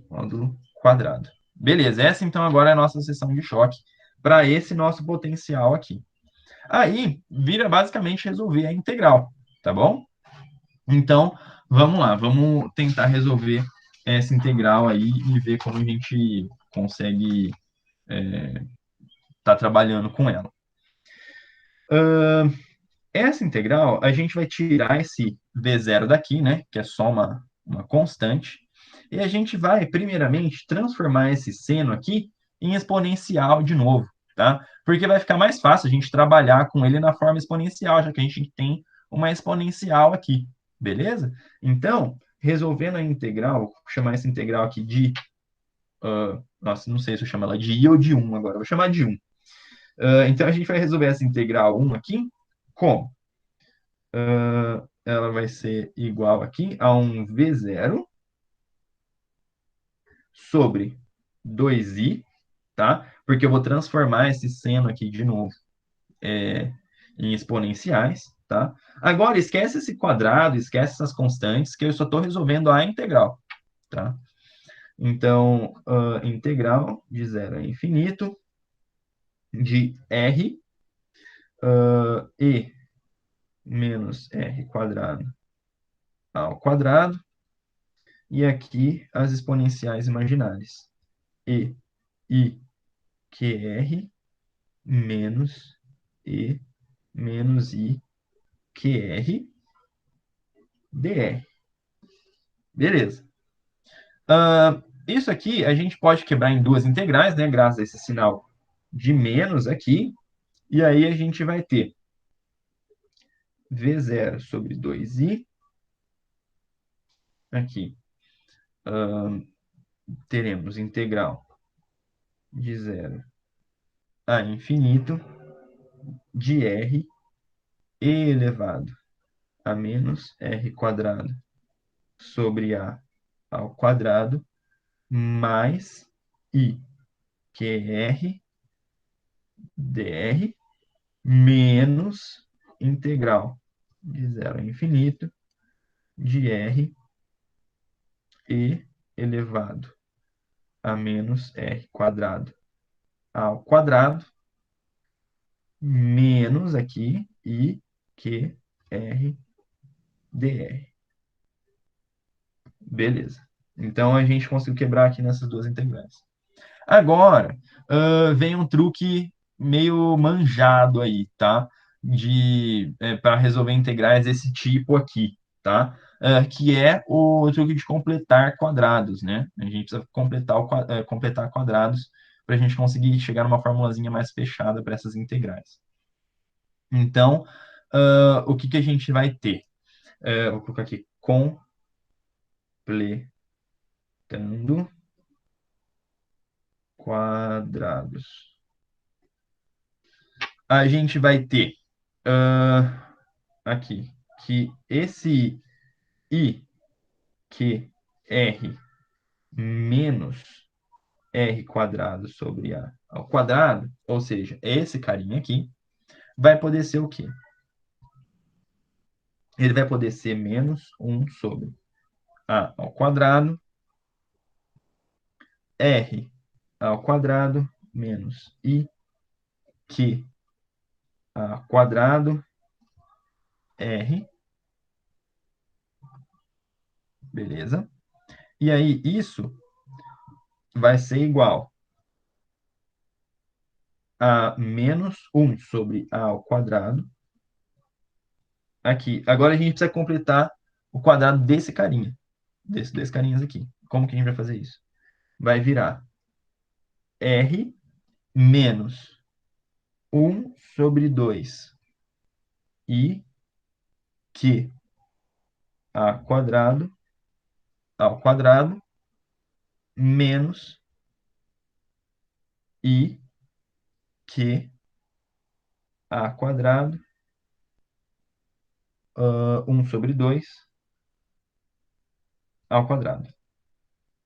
módulo quadrado. Beleza, essa então agora é a nossa seção de choque para esse nosso potencial aqui. Aí, vira basicamente resolver a integral, tá bom? Então, vamos lá, vamos tentar resolver essa integral aí e ver como a gente consegue tá trabalhando com ela. Essa integral, a gente vai tirar esse v0 daqui, né, que é só uma constante, e a gente vai, primeiramente, transformar esse seno aqui em exponencial de novo, tá? Porque vai ficar mais fácil a gente trabalhar com ele na forma exponencial, já que a gente tem uma exponencial aqui, beleza? Então, resolvendo a integral, vou chamar essa integral aqui de Nossa, não sei se eu chamo ela de I ou de 1 agora. Vou chamar de 1. Então, a gente vai resolver essa integral 1 aqui. Como? Ela vai ser igual aqui a um V0 sobre 2i, tá? Porque eu vou transformar esse seno aqui de novo em exponenciais, tá? Agora, esquece esse quadrado, esquece essas constantes, que eu só estou resolvendo a integral, tá? Então, integral de 0 a infinito de r e menos r quadrado ao quadrado, e aqui as exponenciais imaginárias. E, I, QR menos E menos I, QR, DR. Beleza. Isso aqui a gente pode quebrar em duas integrais, né? Graças a esse sinal de menos aqui. E aí a gente vai ter V0 sobre 2i. Aqui. Teremos integral de 0 a infinito de r e elevado a menos r quadrado sobre a ao quadrado mais i QR dr menos integral de 0 a infinito de r e elevado a menos r quadrado ao quadrado menos aqui i q r dr. Beleza. Então a gente conseguiu quebrar aqui nessas duas integrais. Agora, vem um truque meio manjado aí, tá? Para resolver integrais desse tipo aqui, tá? Que é o truque de completar quadrados, né? A gente precisa completar quadrados para a gente conseguir chegar numa formulazinha mais fechada para essas integrais. Então, o que a gente vai ter? Vou colocar aqui, completando quadrados. A gente vai ter aqui que esse i que r menos r quadrado sobre a ao quadrado, ou seja, esse carinha aqui, vai poder ser o quê? Ele vai poder ser menos 1 sobre a ao quadrado, r ao quadrado menos i que a quadrado r, beleza? E aí isso vai ser igual a menos 1 sobre a ao quadrado. Aqui. Agora a gente precisa completar o quadrado desse carinha. Desses dois carinhas aqui. Como que a gente vai fazer isso? Vai virar r menos 1 sobre 2 i que a quadrado ao quadrado menos i que a quadrado 1 sobre 2 ao quadrado,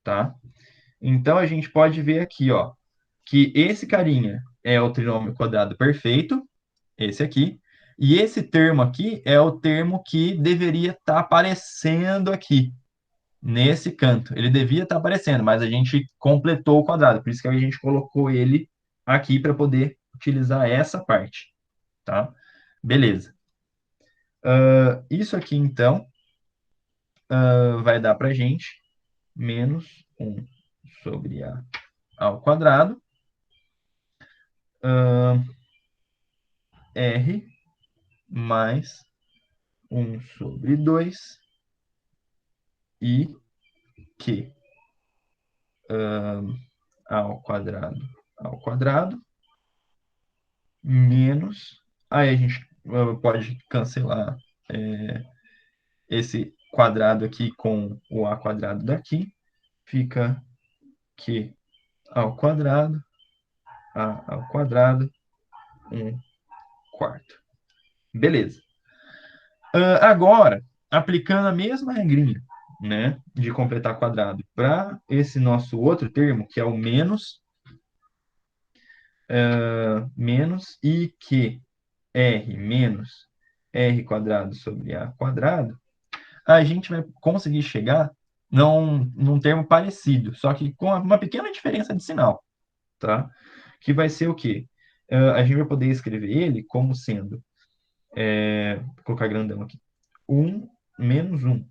tá? Então, a gente pode ver aqui, ó, que esse carinha é o trinômio quadrado perfeito, esse aqui, e esse termo aqui é o termo que deveria estar aparecendo aqui, nesse canto. Ele devia estar aparecendo, mas a gente completou o quadrado, por isso que a gente colocou ele aqui para poder utilizar essa parte, tá? Beleza. Isso aqui, então, vai dar para a gente menos 1 sobre a ao quadrado, r mais 1 sobre 2 i que ao quadrado menos, aí a gente pode cancelar esse quadrado aqui com o a quadrado daqui, fica q ao quadrado, a ao quadrado, 1/4. Beleza. Agora, aplicando a mesma regrinha, né, de completar quadrado para esse nosso outro termo, que é o menos, menos i que r menos r quadrado sobre a quadrado, a gente vai conseguir chegar num termo parecido, só que com uma pequena diferença de sinal, tá? Que vai ser o quê? A gente vai poder escrever ele como sendo, vou colocar grandão aqui, 1 menos 1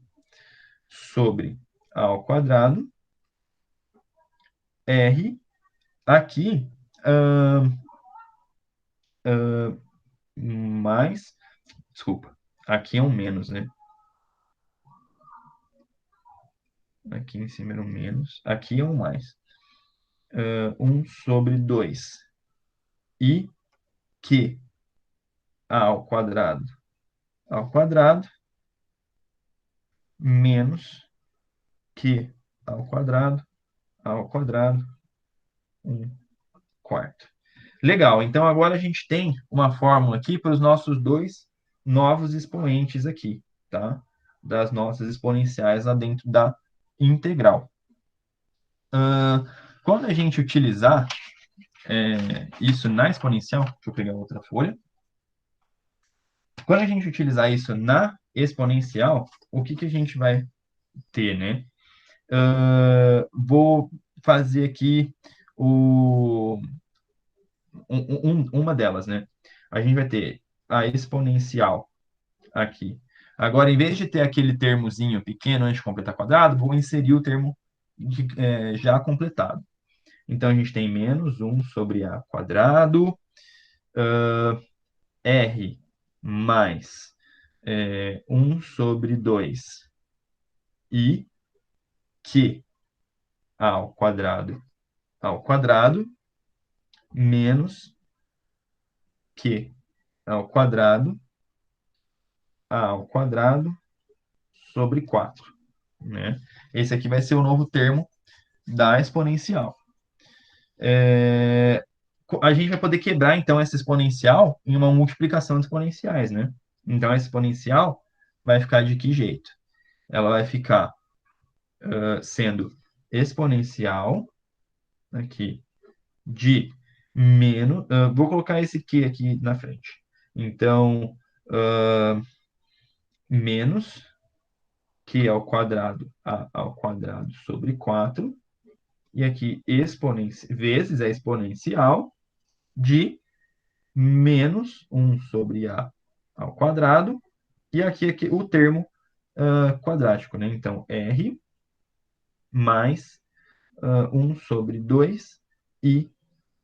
sobre a ao quadrado, r, aqui, mais, desculpa, aqui é um menos, né? Aqui em cima era um menos, aqui é um mais. 1 sobre 2. E que a ao quadrado menos que ao quadrado 1/4. Legal, então agora a gente tem uma fórmula aqui para os nossos dois novos expoentes aqui, tá? Das nossas exponenciais lá dentro da integral. Quando a gente utilizar isso na exponencial, deixa eu pegar outra folha. Quando a gente utilizar isso na exponencial, o que a gente vai ter, né? Vou fazer aqui uma delas, né? A gente vai ter a exponencial aqui. Agora, em vez de ter aquele termozinho pequeno antes de completar quadrado, vou inserir o termo já completado. Então, a gente tem menos 1 sobre a quadrado, r mais 1 sobre 2 e que ao quadrado menos que ao quadrado sobre 4, né? Esse aqui vai ser o novo termo da exponencial. A gente vai poder quebrar, então, essa exponencial em uma multiplicação de exponenciais, né? Então, a exponencial vai ficar de que jeito? Ela vai ficar sendo exponencial aqui de menos... vou colocar esse Q aqui na frente. Então, menos Q ao quadrado a ao quadrado sobre 4. E aqui vezes a exponencial de menos 1 sobre a ao quadrado. E aqui o termo quadrático, né? Então, r mais 1 sobre 2 e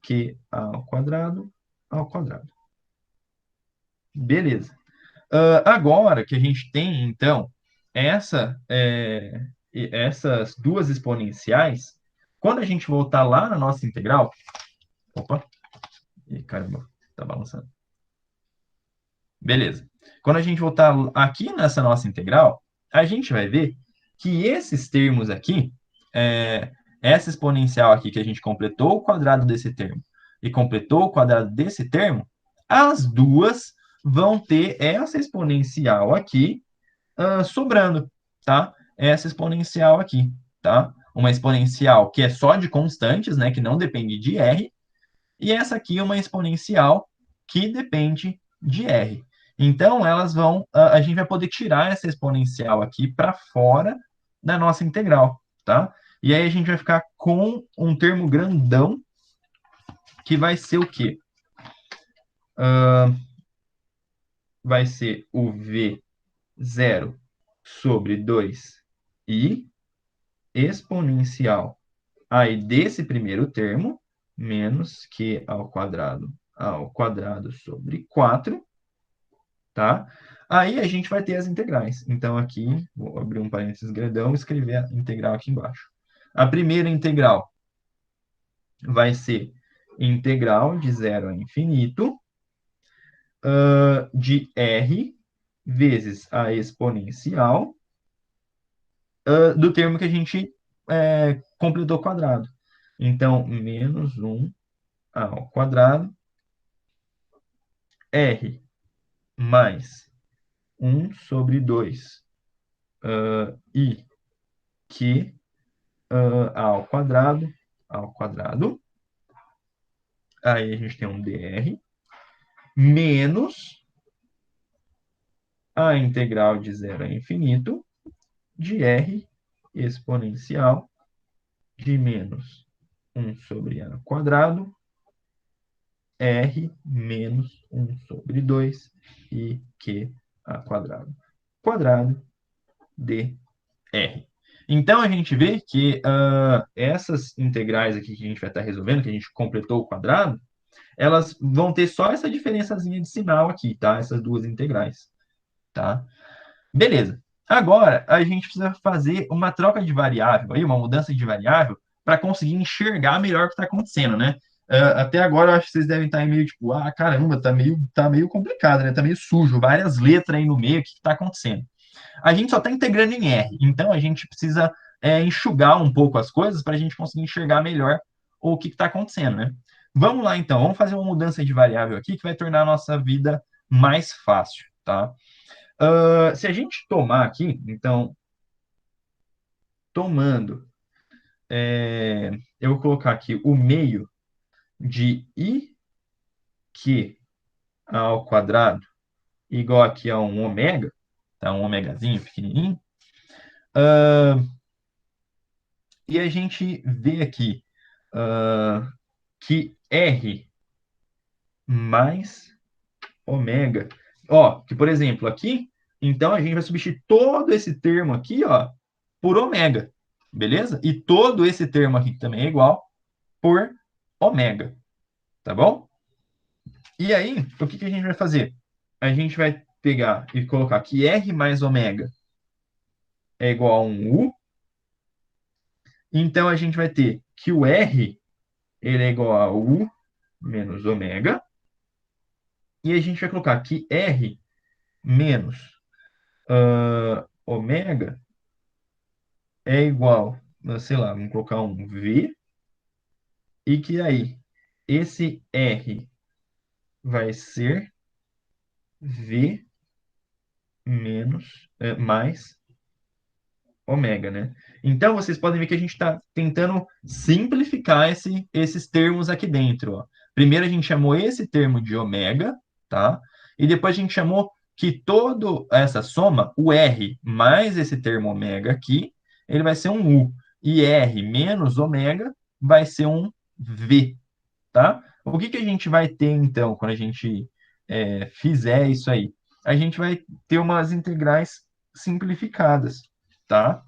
q ao quadrado. Beleza. Agora que a gente tem, então, essas duas exponenciais, quando a gente voltar lá na nossa integral... Opa! Ih, caramba, tá balançando. Beleza. Quando a gente voltar aqui nessa nossa integral, a gente vai ver que esses termos aqui, essa exponencial aqui que a gente completou o quadrado desse termo e completou o quadrado desse termo, as duas vão ter essa exponencial aqui sobrando, tá? Essa exponencial aqui, tá? Uma exponencial que é só de constantes, né? Que não depende de R. E essa aqui é uma exponencial que depende de R. Então, a gente vai poder tirar essa exponencial aqui para fora da nossa integral, tá? E aí a gente vai ficar com um termo grandão que vai ser o quê? Vai ser o V0 sobre 2i exponencial aí desse primeiro termo, menos q ao quadrado sobre 4, tá? Aí a gente vai ter as integrais. Então, aqui, vou abrir um parênteses grandão e escrever a integral aqui embaixo. A primeira integral vai ser integral de 0 a infinito de r vezes a exponencial do termo que a gente completou quadrado. Então, menos 1 ao quadrado, R mais 1/2 I Q ao quadrado. Aí a gente tem um dr menos a integral de 0 a infinito de r exponencial de menos 1/a quadrado, r menos 1/2 e q a quadrado dr. Então, a gente vê que essas integrais aqui que a gente vai estar resolvendo, que a gente completou o quadrado, elas vão ter só essa diferençazinha de sinal aqui, tá? Essas duas integrais, tá? Beleza. Agora, a gente precisa fazer uma troca de variável, aí, uma mudança de variável, para conseguir enxergar melhor o que está acontecendo, né? Até agora, eu acho que vocês devem estar aí meio tipo, caramba, tá meio complicado, né? Tá meio sujo, várias letras aí no meio, o que está acontecendo? A gente só está integrando em R, então a gente precisa enxugar um pouco as coisas para a gente conseguir enxergar melhor o que está acontecendo, né? Vamos lá, então, vamos fazer uma mudança de variável aqui que vai tornar a nossa vida mais fácil, tá? Se a gente tomar aqui, então, tomando, eu vou colocar aqui o meio de IQ ao quadrado igual aqui a um ômega, tá? Um ômegazinho pequenininho. E a gente vê aqui que R mais ômega, ó, que por exemplo aqui, então a gente vai substituir todo esse termo aqui, ó, por ômega, beleza? E todo esse termo aqui também é igual por ômega, tá bom? E aí, o que que a gente vai fazer? A gente vai pegar e colocar que R mais ômega é igual a um U, então a gente vai ter que o R ele é igual a U menos ômega, e a gente vai colocar que R menos ômega é igual, sei lá, vamos colocar um V, e que aí esse R vai ser V menos, mais ômega, né? Então, vocês podem ver que a gente está tentando simplificar esses termos aqui dentro, ó. Primeiro a gente chamou esse termo de ômega, tá? E depois a gente chamou que toda essa soma, o R mais esse termo ômega aqui, ele vai ser um U. E R menos ômega vai ser um V, tá? O que que a gente vai ter, então, quando a gente fizer isso aí? A gente vai ter umas integrais simplificadas, tá?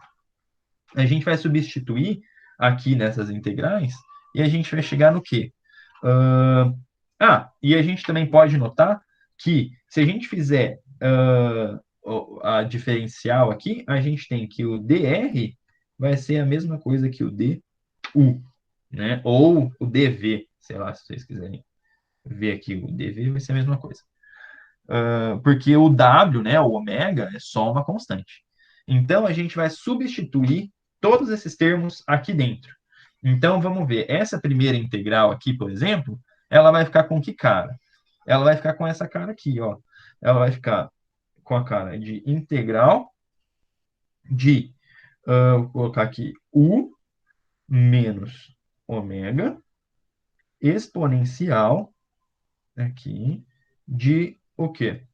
A gente vai substituir aqui nessas integrais e a gente vai chegar no quê? E a gente também pode notar que se a gente fizer a diferencial aqui, a gente tem que o dr vai ser a mesma coisa que o du, né? Ou o dv, sei lá, se vocês quiserem ver aqui, o dv vai ser a mesma coisa. Porque o w, né, o ômega, é só uma constante. Então, a gente vai substituir todos esses termos aqui dentro. Então, vamos ver. Essa primeira integral aqui, por exemplo, ela vai ficar com que cara? Ela vai ficar com essa cara aqui, ó. Ela vai ficar com a cara de integral de, vou colocar aqui, u menos ômega exponencial aqui de o quê?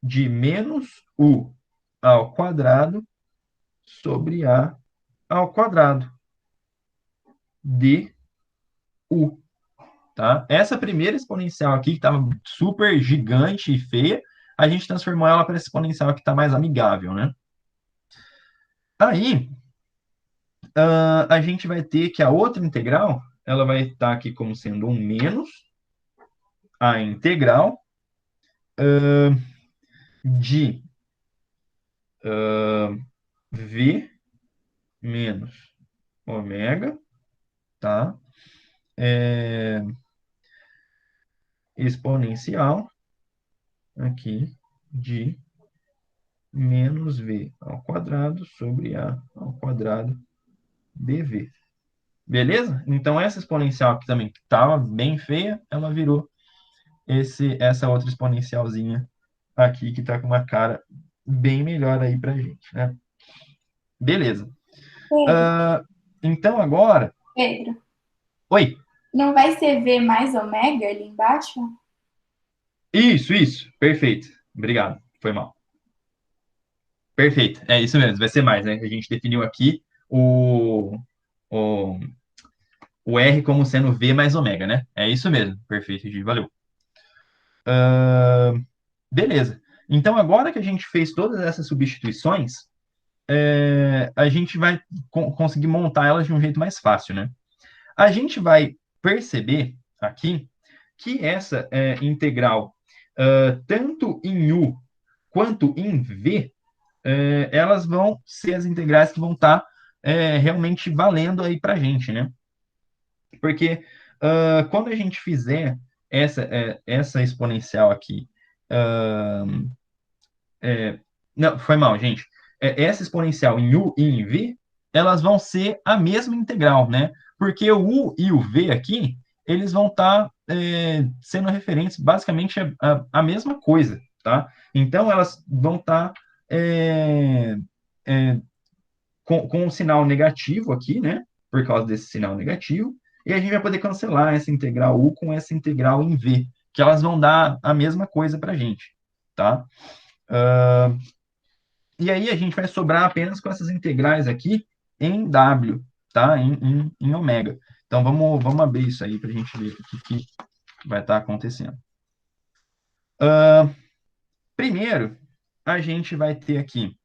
De menos u ao quadrado sobre a ao quadrado de u, tá? Essa primeira exponencial aqui, que estava super gigante e feia, a gente transformou ela para essa exponencial que está mais amigável, né? Aí, a gente vai ter que a outra integral, ela vai estar aqui como sendo um menos a integral de v menos ômega, tá? Exponencial aqui de menos v ao quadrado sobre a ao quadrado dv, Beleza? Então, essa exponencial aqui também, que estava bem feia, ela virou essa outra exponencialzinha aqui, que está com uma cara bem melhor aí para gente, né? Beleza. Pedro, Então, agora... Pedro, Oi! não vai ser V mais ômega ali embaixo? Isso, perfeito. Obrigado, foi mal. Perfeito, é isso mesmo, vai ser mais, né? A gente definiu aqui o, o R como sendo V mais ômega, né? É isso mesmo, perfeito, Gi, valeu. Beleza. Então, agora que a gente fez todas essas substituições, a gente vai conseguir montar elas de um jeito mais fácil, né? A gente vai perceber aqui que essa integral, tanto em U quanto em V, elas vão ser as integrais que vão estar realmente valendo aí para a gente, né? Porque quando a gente fizer essa exponencial aqui, não, foi mal, gente. Essa exponencial em U e em V, elas vão ser a mesma integral, né? Porque o U e o V aqui, eles vão estar sendo referentes basicamente a mesma coisa, tá? Então, elas vão estar com um sinal negativo aqui, né? Por causa desse sinal negativo. E a gente vai poder cancelar essa integral U com essa integral em V, que elas vão dar a mesma coisa para a gente, tá? E aí a gente vai sobrar apenas com essas integrais aqui em W, tá? Em ômega. Então vamos abrir isso aí para a gente ver o que vai estar acontecendo. Primeiro, a gente vai ter aqui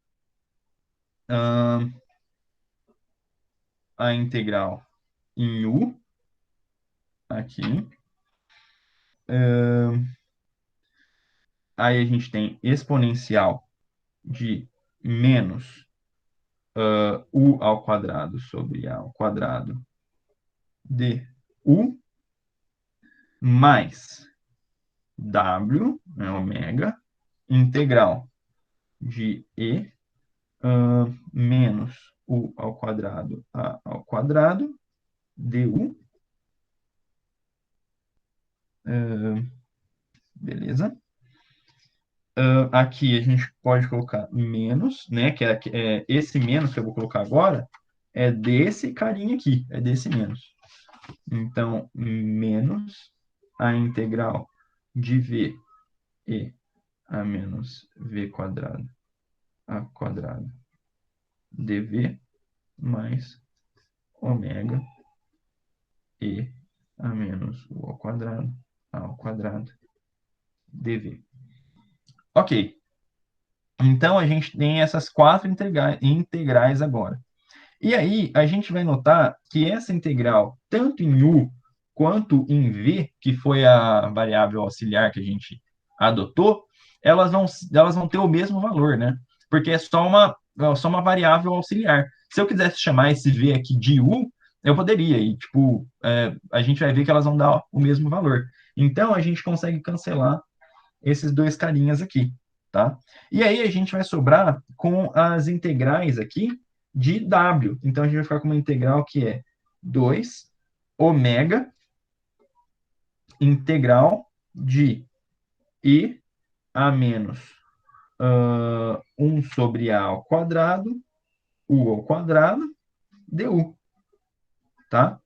a integral em U, aqui. Aí a gente tem exponencial de menos U ao quadrado sobre A ao quadrado de U mais W, né, ômega, integral de E menos U ao quadrado A ao quadrado du. Beleza? Aqui a gente pode colocar menos, né? Que é esse menos que eu vou colocar agora é desse carinha aqui, é desse menos. Então, menos a integral de V e a menos V quadrado a quadrado dv mais ômega e a menos U ao quadrado dv. Ok. Então, a gente tem essas quatro integrais agora. E aí, a gente vai notar que essa integral, tanto em U quanto em V, que foi a variável auxiliar que a gente adotou, elas vão ter o mesmo valor, né? Porque é só uma variável auxiliar. Se eu quisesse chamar esse V aqui de U, eu poderia, e tipo, a gente vai ver que elas vão dar o mesmo valor. Então, a gente consegue cancelar esses dois carinhas aqui, tá? E aí a gente vai sobrar com as integrais aqui de W. Então a gente vai ficar com uma integral que é 2 ômega integral de I a menos 1 sobre A ao quadrado, U ao quadrado, du, tá?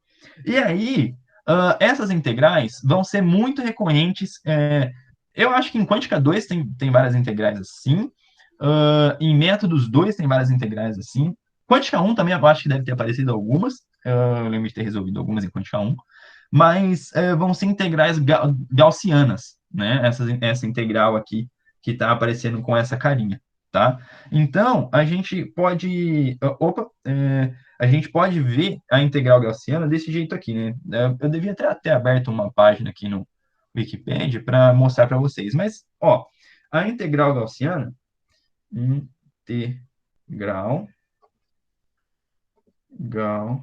E aí, essas integrais vão ser muito recorrentes. Eu acho que em quântica 2 tem várias integrais assim. Em métodos 2 tem várias integrais assim. Quântica 1 também eu acho que deve ter aparecido algumas. Eu lembro de ter resolvido algumas em quântica 1. Mas vão ser integrais gaussianas, né? Essa integral aqui que está aparecendo com essa carinha, tá? Então, a gente pode... Opa! A gente pode ver a integral gaussiana desse jeito aqui, né? Eu devia ter aberto uma página aqui no Wikipedia para mostrar para vocês. Mas, ó, a integral gaussiana, integral gaussiana,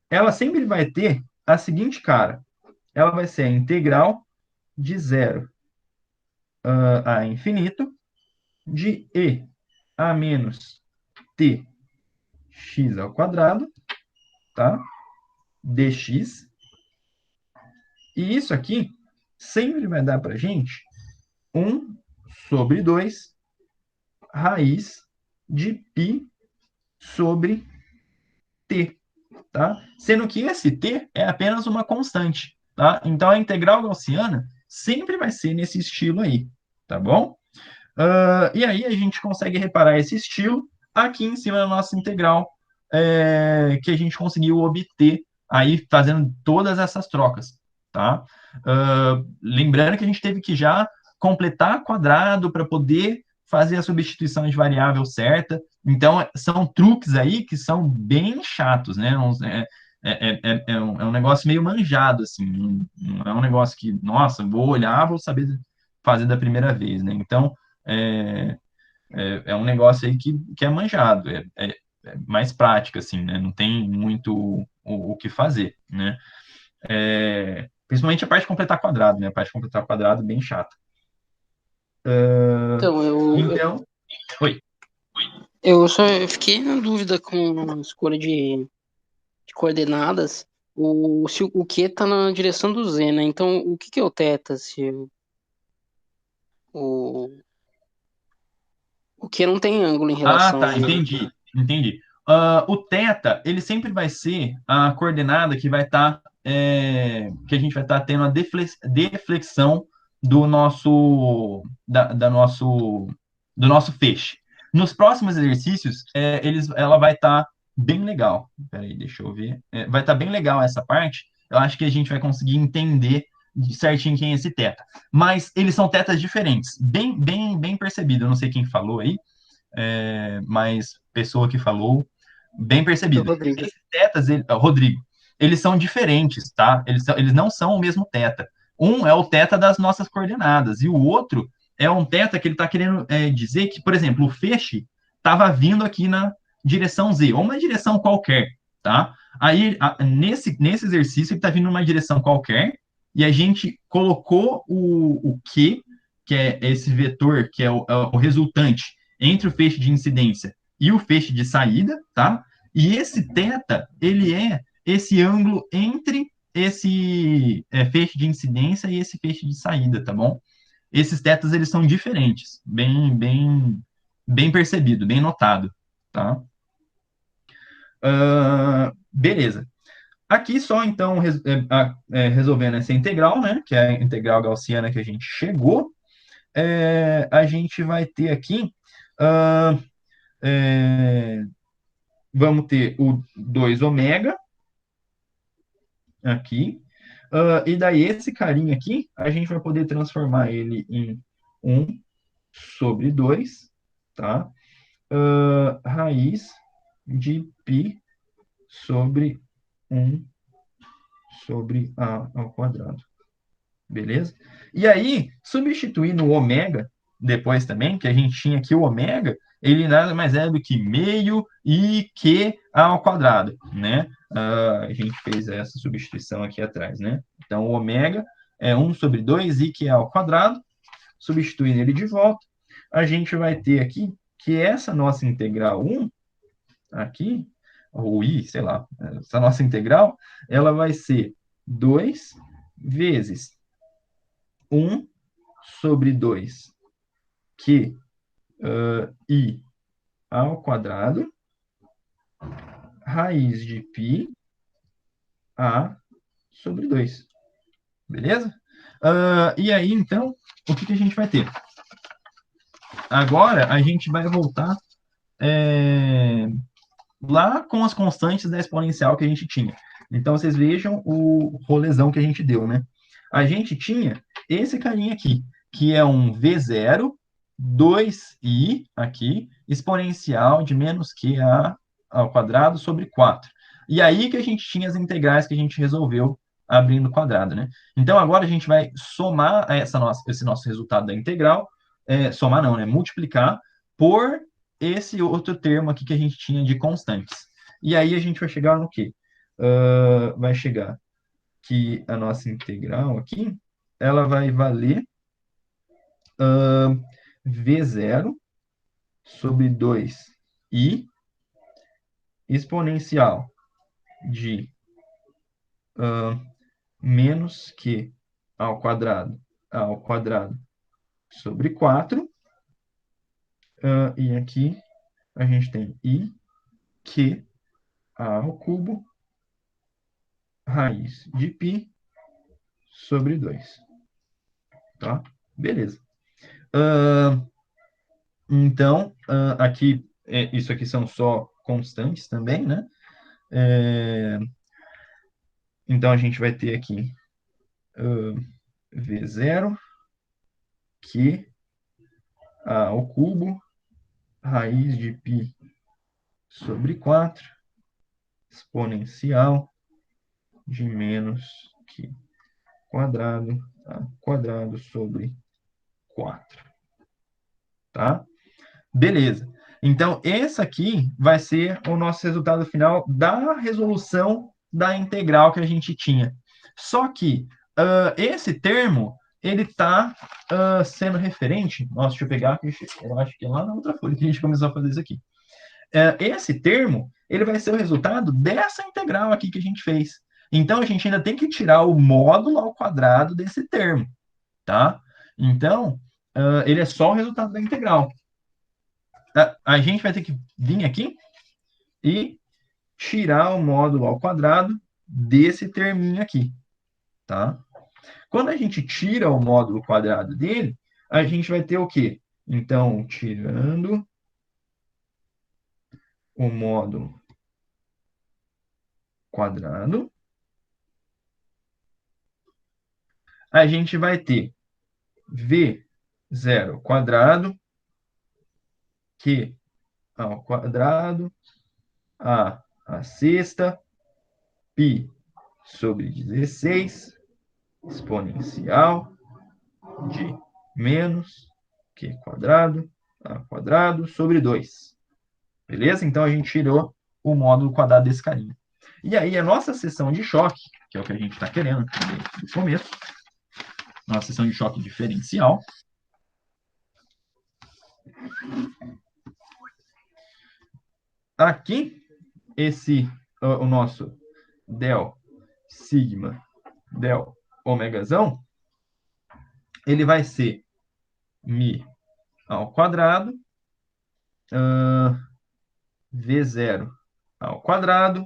ela sempre vai ter a seguinte cara. Ela vai ser a integral de 0 a infinito de E a menos tx ao quadrado, tá? dx. E isso aqui sempre vai dar para a gente 1 sobre 2 raiz de π sobre t, tá? Sendo que esse t é apenas uma constante, tá? Então, a integral gaussiana sempre vai ser nesse estilo aí, tá bom? E aí a gente consegue reparar esse estilo aqui em cima da nossa integral, que a gente conseguiu obter aí fazendo todas essas trocas, tá? Lembrando que a gente teve que já completar quadrado para poder fazer a substituição de variável certa. Então, são truques aí que são bem chatos, né? É um negócio meio manjado, assim. Não é um negócio que, nossa, vou olhar, vou saber fazer da primeira vez, né? Então, é, é um negócio aí que é manjado, é mais prático, assim, né? Não tem muito o que fazer, né? Principalmente a parte de completar quadrado, né? A parte de completar quadrado bem chata. Então, Então, oi. eu só fiquei na dúvida com a escolha de coordenadas. Se o Q tá na direção do Z, né? Então, o que é o θ? Se o, o Q não tem ângulo em Ah, relação ao tá, Z. entendi. O θ, ele sempre vai ser a coordenada que vai estar, que a gente vai estar tendo a deflexão do nosso, do nosso feixe. Nos próximos exercícios, ela vai estar bem legal. Peraí, deixa eu ver. Vai estar bem legal essa parte. Eu acho que a gente vai conseguir entender certinho quem é esse θ. Mas eles são θs diferentes, bem percebido. Eu não sei quem falou aí, mas pessoa que falou, bem É o percebido. Rodrigo. Esses tetas, Rodrigo, eles são diferentes, tá? Eles não são o mesmo teta. Um é o teta das nossas coordenadas, e o outro é um teta que ele está querendo dizer que, por exemplo, o feixe estava vindo aqui na direção Z, ou uma direção qualquer, tá? Aí, nesse exercício, ele está vindo numa direção qualquer, e a gente colocou o Q, que é esse vetor, que é o resultante entre o feixe de incidência e o feixe de saída, tá? E esse θ, ele é esse ângulo entre esse feixe de incidência e esse feixe de saída, tá bom? Esses tetas, eles são diferentes, bem percebido, bem notado, tá? Beleza. Aqui só, então, resolvendo essa integral, né, que é a integral gaussiana que a gente chegou, a gente vai ter aqui, é, vamos ter o 2 ômega aqui, e daí esse carinha aqui, a gente vai poder transformar ele em 1 sobre 2, tá? Raiz de π sobre 1 sobre a ao quadrado. Beleza? E aí, substituindo o ômega, depois também, que a gente tinha aqui o ômega, ele nada mais é do que meio e Q ao quadrado, né? A gente fez essa substituição aqui atrás, né? Então, o ômega é 1 sobre 2 i Q ao quadrado, substituindo ele de volta, a gente vai ter aqui que essa nossa integral 1, aqui, ou i, sei lá, essa nossa integral, ela vai ser 2 vezes 1 sobre 2 Q i ao quadrado, raiz de π a sobre 2. Beleza? E aí, então, o que a gente vai ter? Agora, a gente vai voltar lá com as constantes da exponencial que a gente tinha. Então, vocês vejam o rolezão que a gente deu, né? A gente tinha esse carinha aqui, que é um V0, 2i aqui, exponencial de menos qa ao quadrado sobre 4. E aí que a gente tinha as integrais que a gente resolveu abrindo o quadrado, né? Então, agora a gente vai somar esse nosso resultado da integral, somar não, né? Multiplicar por esse outro termo aqui que a gente tinha de constantes. E aí a gente vai chegar no quê? Vai chegar que a nossa integral aqui, ela vai valer V0 sobre 2i exponencial de menos q ao quadrado sobre 4. E aqui a gente tem i q ao cubo raiz de π sobre 2. Tá? Beleza. Então, aqui, isso aqui são só constantes também, né? Então, a gente vai ter aqui V0, Q ao cubo, raiz de π sobre 4, exponencial de menos Q quadrado sobre 4. Tá? Beleza. Então, esse aqui vai ser o nosso resultado final da resolução da integral que a gente tinha. Só que esse termo, ele está sendo referente... Nossa, deixa eu pegar aqui. Eu acho que é lá na outra folha que a gente começou a fazer isso aqui. Esse termo, ele vai ser o resultado dessa integral aqui que a gente fez. Então, a gente ainda tem que tirar o módulo ao quadrado desse termo. Tá? Então, ele é só o resultado da integral. A gente vai ter que vir aqui e tirar o módulo ao quadrado desse terminho aqui, tá? Quando a gente tira o módulo quadrado dele, a gente vai ter o quê? Então, tirando o módulo quadrado, a gente vai ter V0 quadrado, Q ao quadrado, A sexta, π sobre 16, exponencial de menos Q quadrado, A quadrado sobre 2. Beleza? Então, a gente tirou o módulo quadrado desse carinha. E aí, a nossa seção de choque, que é o que a gente está querendo no começo, nossa seção de choque diferencial, aqui, o nosso del sigma, del omegazão, ele vai ser mi ao quadrado, V0 ao quadrado,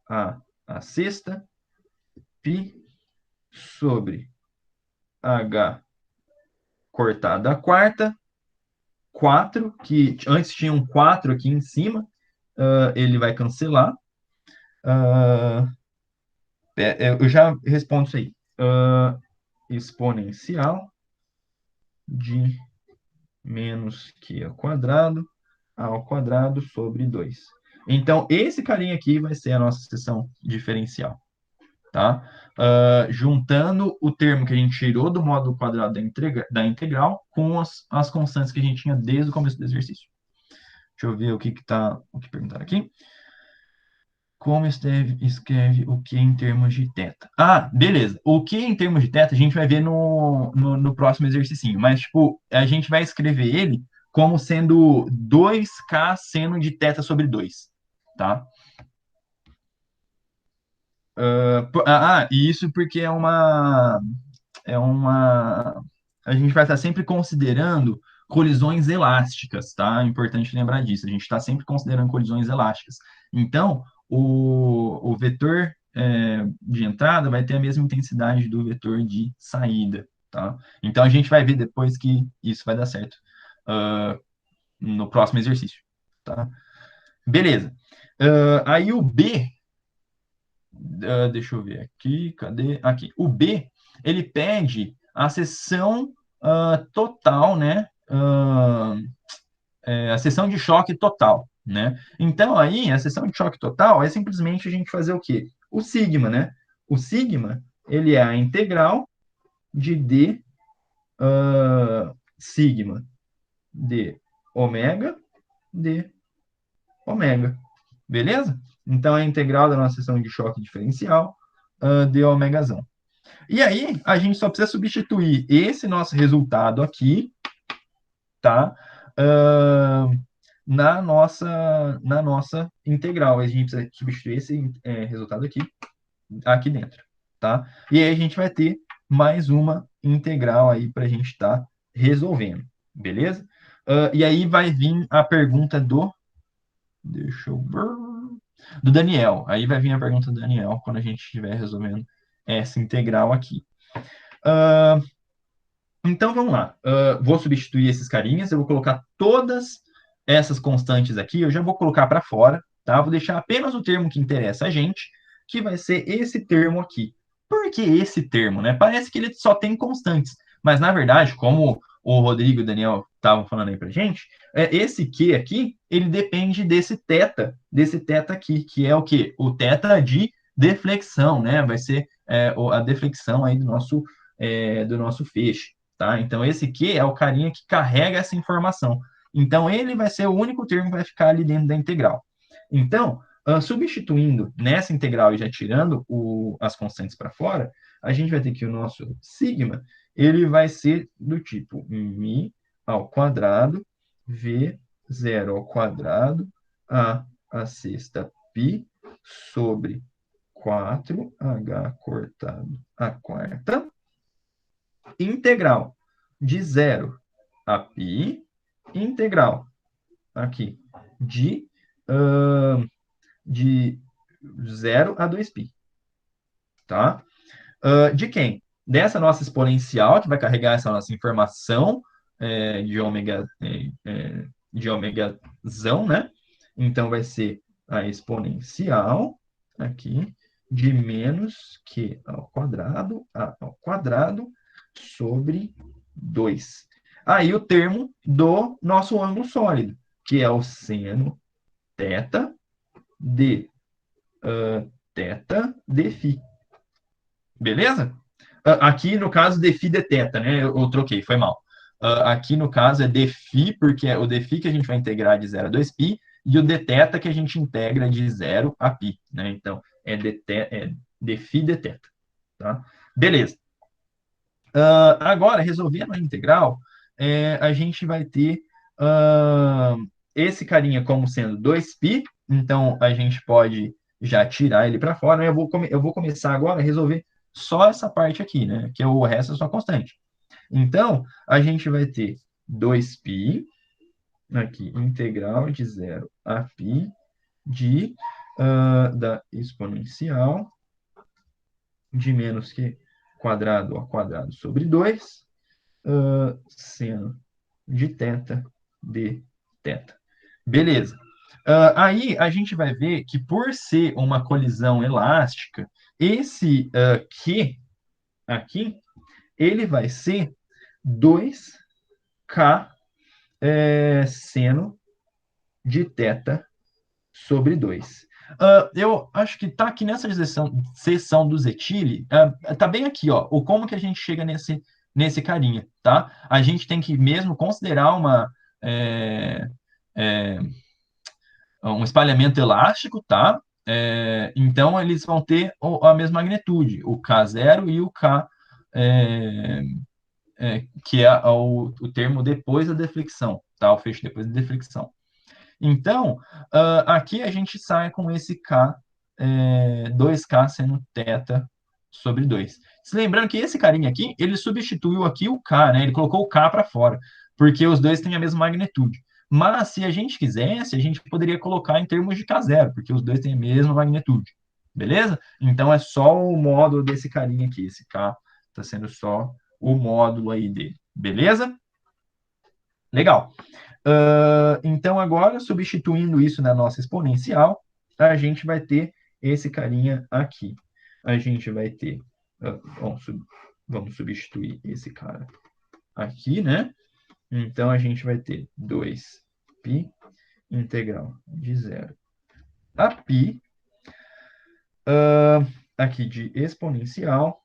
a sexta, π sobre h cortada a quarta, 4, que antes tinha um 4 aqui em cima, ele vai cancelar. Eu já respondo isso aí. Exponencial de menos q ao quadrado sobre 2. Então, esse carinha aqui vai ser a nossa seção diferencial. Tá? Juntando o termo que a gente tirou do módulo quadrado da integral com as constantes que a gente tinha desde o começo do exercício. Deixa eu ver o que perguntaram aqui. Como escreve o que em termos de θ? Beleza. O que em termos de θ a gente vai ver no próximo exercício. Mas, tipo, a gente vai escrever ele como sendo 2k seno de θ sobre 2. Tá? E isso porque a gente vai estar sempre considerando colisões elásticas, tá? É importante lembrar disso. A gente está sempre considerando colisões elásticas. Então, o vetor de entrada vai ter a mesma intensidade do vetor de saída, tá? Então, a gente vai ver depois que isso vai dar certo no próximo exercício, tá? Beleza. Aí o B... deixa eu ver aqui, cadê? Aqui. O B, ele pede a seção total, né? A seção de choque total, né? Então, aí, a seção de choque total é simplesmente a gente fazer o quê? O sigma, né? O sigma, ele é a integral de d sigma de ômega de ômega. Beleza? Então, é a integral da nossa seção de choque diferencial de ômegazão. E aí, a gente só precisa substituir esse nosso resultado aqui, tá? ah, na nossa integral. A gente precisa substituir esse resultado aqui dentro, tá? E aí a gente vai ter mais uma integral aí para a gente estar resolvendo, beleza? E aí vai vir a pergunta deixa eu ver, do Daniel. Aí vai vir a pergunta do Daniel quando a gente estiver resolvendo essa integral aqui. Ah, então vamos lá. Vou substituir esses carinhas, eu vou colocar todas essas constantes aqui, eu já vou colocar para fora, tá? Vou deixar apenas o termo que interessa a gente, que vai ser esse termo aqui. Por que esse termo, né? Parece que ele só tem constantes, mas na verdade, como o Rodrigo e o Daniel estavam falando aí pra gente, esse Q aqui, ele depende desse teta aqui, que é o quê? O teta de deflexão, né? Vai ser a deflexão aí do nosso feixe. Tá? Então, esse Q é o carinha que carrega essa informação. Então, ele vai ser o único termo que vai ficar ali dentro da integral. Então, substituindo nessa integral e já tirando as constantes para fora, a gente vai ter que o nosso sigma, ele vai ser do tipo mi ao quadrado, v zero ao quadrado, a sexta π sobre 4h cortado a quarta, integral de 0 a π, integral aqui de 0 a 2π, tá? De quem? Dessa nossa exponencial, que vai carregar essa nossa informação de ômega, de ômegazão, né? Então, vai ser a exponencial aqui de menos q ao quadrado, a ao quadrado, sobre 2. Aí o termo do nosso ângulo sólido, que é o seno θ de θ de φ. Beleza? Aqui, no caso, de φ de θ, né? Eu troquei, foi mal. Aqui, no caso, é de φ, porque é o de φ que a gente vai integrar de 0 a 2π, e o de θ que a gente integra de 0 a π, né? Então, é de φ de θ, tá? Beleza. Agora, resolvendo a integral, a gente vai ter esse carinha como sendo 2π, então a gente pode já tirar ele para fora, né? Eu vou começar agora a resolver só essa parte aqui, né? Que o resto é só constante. Então, a gente vai ter 2π, aqui, integral de 0 a π da exponencial de menos que quadrado ao quadrado sobre 2, seno de θ de θ. Beleza. Aí a gente vai ver que por ser uma colisão elástica, esse Q aqui, ele vai ser 2K seno de θ sobre 2. Eu acho que está aqui nessa seção do Zetili, está bem aqui, ó, o como que a gente chega nesse carinha, tá? A gente tem que mesmo considerar é, é, um espalhamento elástico, tá? Então, eles vão ter a mesma magnitude, o K0 e o K, que é o termo depois da deflexão, tá? O feixe depois da deflexão. Então, aqui a gente sai com esse K, 2K sendo θ sobre 2. Se lembrando que esse carinha aqui, ele substituiu aqui o K, né? Ele colocou o K para fora, porque os dois têm a mesma magnitude. Mas, se a gente quisesse, a gente poderia colocar em termos de K0, porque os dois têm a mesma magnitude. Beleza? Então, é só o módulo desse carinha aqui. Esse K está sendo só o módulo aí dele. Beleza? Legal. Então, agora, substituindo isso na nossa exponencial, a gente vai ter esse carinha aqui. A gente vai ter... vamos substituir esse cara aqui, né? Então, a gente vai ter 2π integral de 0 a π, aqui de exponencial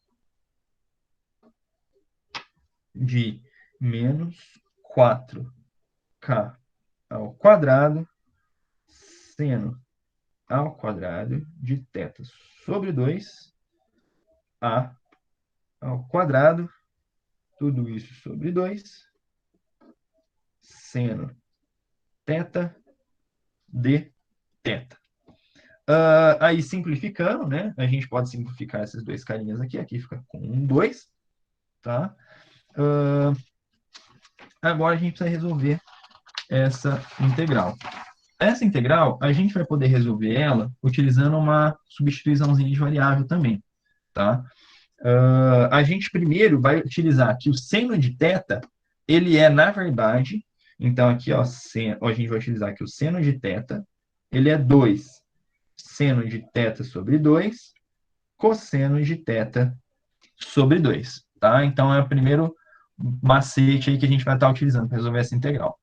de menos 4k ao quadrado seno ao quadrado de θ sobre 2 a ao quadrado, tudo isso sobre 2, seno θ d θ. Aí, simplificando, né? A gente pode simplificar esses dois carinhas aqui. Aqui fica com 1, 2, tá? Agora a gente precisa resolver essa integral. Essa integral, a gente vai poder resolver ela utilizando uma substituiçãozinha de variável também, tá? A gente primeiro vai utilizar que o seno de θ, ele é, na verdade, então aqui, ó, a gente vai utilizar que o seno de θ, ele é 2 seno de θ sobre 2, cosseno de θ sobre 2, tá? Então, é o primeiro macete aí que a gente vai estar utilizando para resolver essa integral.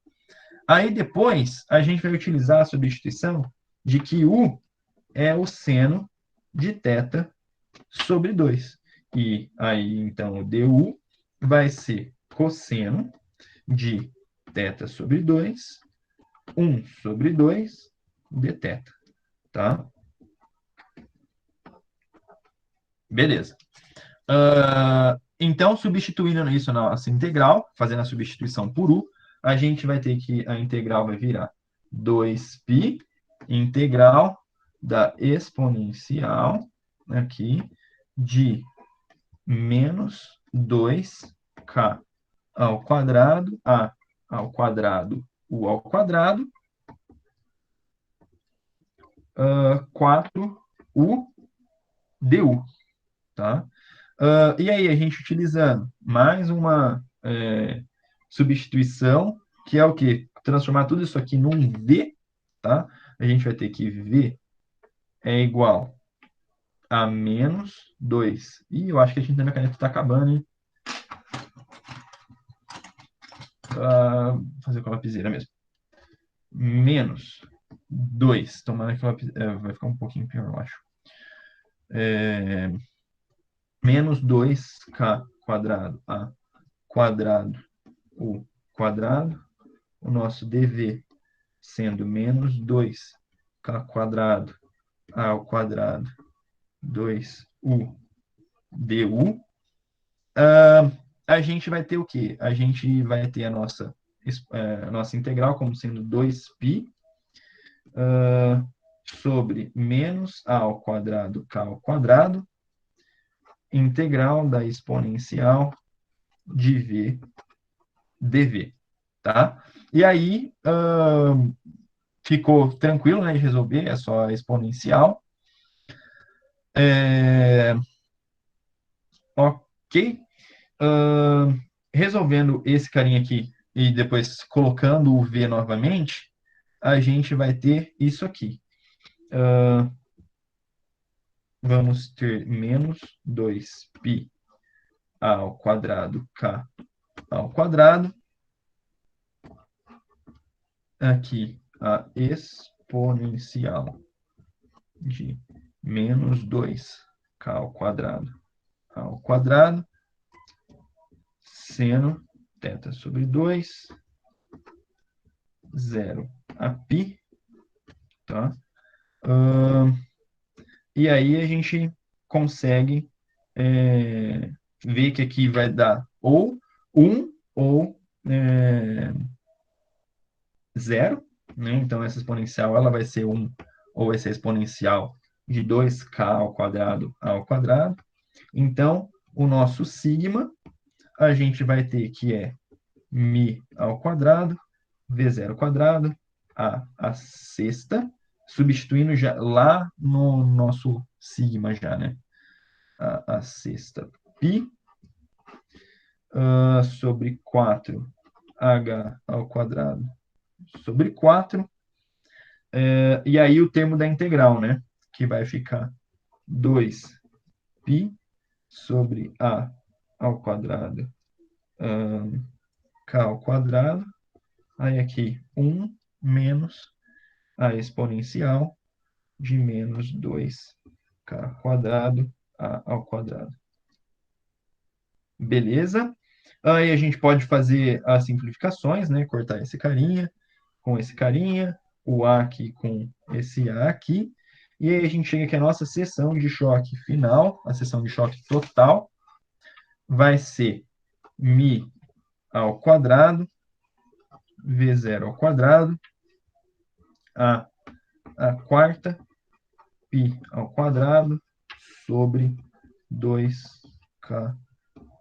Aí, depois, a gente vai utilizar a substituição de que U é o seno de θ sobre 2. E aí, então, o du vai ser cosseno de θ sobre 2, 1 sobre 2 dθ, tá? Beleza. Então, substituindo isso na nossa integral, fazendo a substituição por u, a gente vai ter que a integral vai virar 2π integral da exponencial aqui de menos 2k ao quadrado, a ao quadrado, u ao quadrado, 4u du, tá? E aí, a gente utilizando mais uma substituição, que é o quê? Transformar tudo isso aqui num v, tá? A gente vai ter que v é igual a menos 2. E eu acho que a tinta da minha caneta está acabando, hein? Fazer com a lapiseira mesmo. Menos 2. Tomara que vai ficar um pouquinho pior, eu acho. Menos 2k quadrado a quadrado u quadrado. O nosso dv sendo menos 2k quadrado a ao quadrado 2u du. A gente vai ter o quê? A gente vai ter a nossa integral como sendo 2π sobre menos a ao quadrado k ao quadrado, integral da exponencial de v dv, tá? E aí, ficou tranquilo, né, de resolver, é só a exponencial. Ok. Resolvendo esse carinha aqui e depois colocando o v novamente, a gente vai ter isso aqui. Vamos ter menos 2π ao quadrado k ao quadrado. Aqui, a exponencial de menos 2k ao quadrado, seno θ sobre 2, 0 a π, tá? E aí a gente consegue ver que aqui vai dar ou 1 ou 0, né? Então, essa exponencial ela vai ser 1 ou vai ser exponencial de 2k ao quadrado. Então, o nosso sigma, a gente vai ter que é μ ao quadrado, v0 ao quadrado, a sexta, substituindo já lá no nosso sigma já, né? A sexta π sobre 4h ao quadrado sobre 4. E aí o termo da integral, né? Que vai ficar 2π sobre a ao quadrado k ao quadrado. Aí aqui 1 menos a exponencial de menos 2k quadrado a ao quadrado. Beleza? Aí a gente pode fazer as simplificações, né? Cortar esse carinha com esse carinha, o A aqui com esse A aqui. E aí a gente chega aqui à nossa seção de choque final, a seção de choque total, vai ser μ ao quadrado, V0 ao quadrado, a quarta π ao quadrado sobre 2k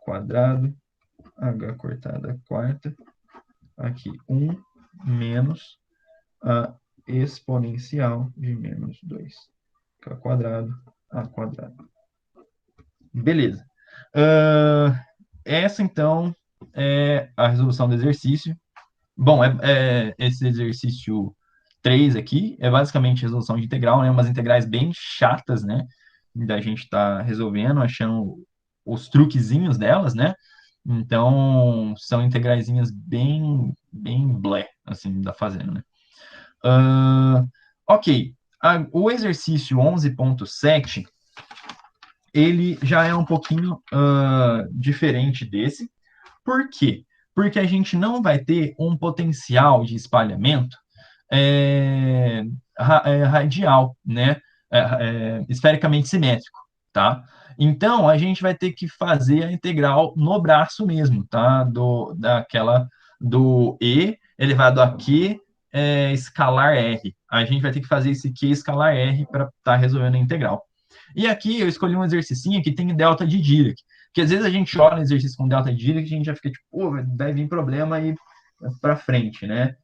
quadrado, h cortada quarta, aqui 1 menos a exponencial de menos 2k quadrado, a quadrado. Beleza. Essa, então, é a resolução do exercício. Bom, esse exercício 3 aqui é basicamente resolução de integral, né? Umas integrais bem chatas, né? Da gente estar resolvendo, achando os truquezinhos delas, né? Então, são integraizinhas bem blé, assim, da fazendo, né? Ok. O exercício 11.7, ele já é um pouquinho diferente desse. Por quê? Porque a gente não vai ter um potencial de espalhamento radial, né? Esfericamente simétrico, tá? Então, a gente vai ter que fazer a integral no braço mesmo, tá? Do E elevado a Q escalar R. A gente vai ter que fazer esse Q escalar R para estar resolvendo a integral. E aqui eu escolhi um exercício que tem delta de Dirac, que às vezes a gente olha no exercício com delta de Dirac e a gente já fica tipo, pô, vai vir problema aí para frente, né?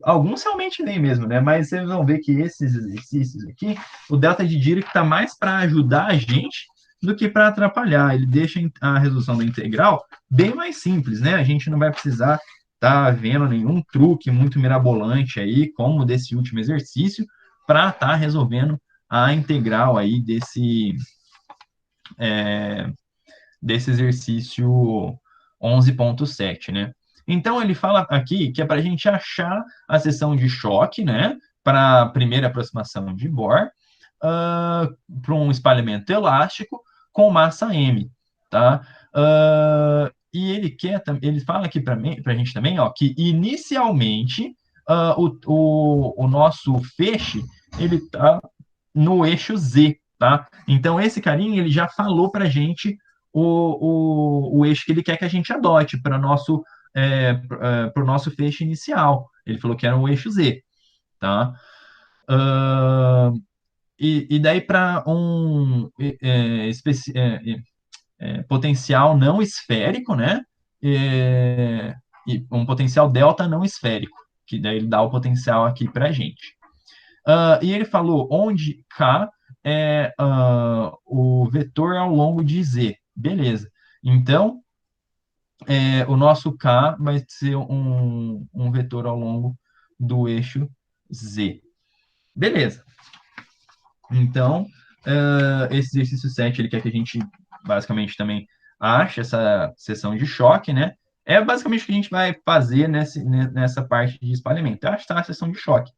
Alguns realmente vem mesmo, né? Mas vocês vão ver que esses exercícios aqui, o delta de Dirac está mais para ajudar a gente do que para atrapalhar. Ele deixa a resolução da integral bem mais simples, né? A gente não vai precisar estar vendo nenhum truque muito mirabolante aí, como desse último exercício, para estar resolvendo a integral aí desse exercício 11.7, né? Então, ele fala aqui que é para a gente achar a seção de choque, né? Para a primeira aproximação de Bohr, para um espalhamento elástico com massa M, tá? E ele fala aqui para a gente também, ó, que inicialmente o nosso feixe ele está no eixo Z, tá? Então, esse carinha, ele já falou para a gente o eixo que ele quer que a gente adote para o nosso feixe inicial. Ele falou que era o eixo Z, tá? E daí para um potencial não esférico, né? E um potencial delta não esférico, que daí ele dá o potencial aqui para a gente. E ele falou onde K é o vetor ao longo de Z. Beleza. Então, o nosso K vai ser um vetor ao longo do eixo Z. Beleza. Então, esse exercício 7, ele quer que a gente, basicamente, também ache essa seção de choque, né? É basicamente o que a gente vai fazer nessa parte de espalhamento. Achar a seção de choque.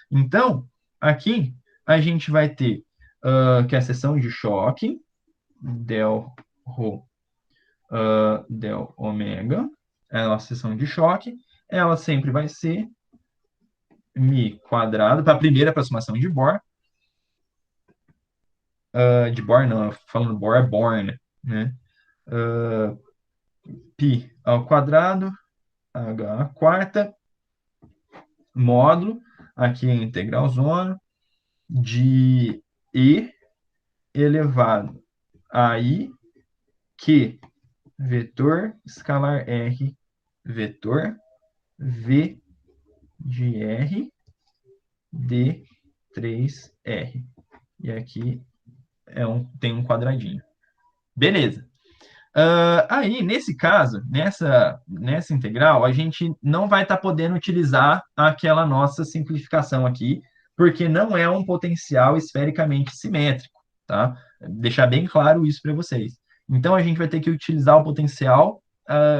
Então, aqui, a gente vai ter que a seção de choque, del ρ, del ômega, é a nossa seção de choque, ela sempre vai ser μ quadrado, para a primeira aproximação de Bohr. De Bohr não, falando Bohr é Born, né? Π ao quadrado, h à quarta, módulo, aqui é integral zona, de E elevado a I, que vetor escalar R, vetor V de R, D3R. E aqui tem um quadradinho. Beleza. Aí, nesse caso, nessa integral, a gente não vai estar podendo utilizar aquela nossa simplificação aqui, porque não é um potencial esfericamente simétrico, tá? Deixar bem claro isso para vocês. Então, a gente vai ter que utilizar o potencial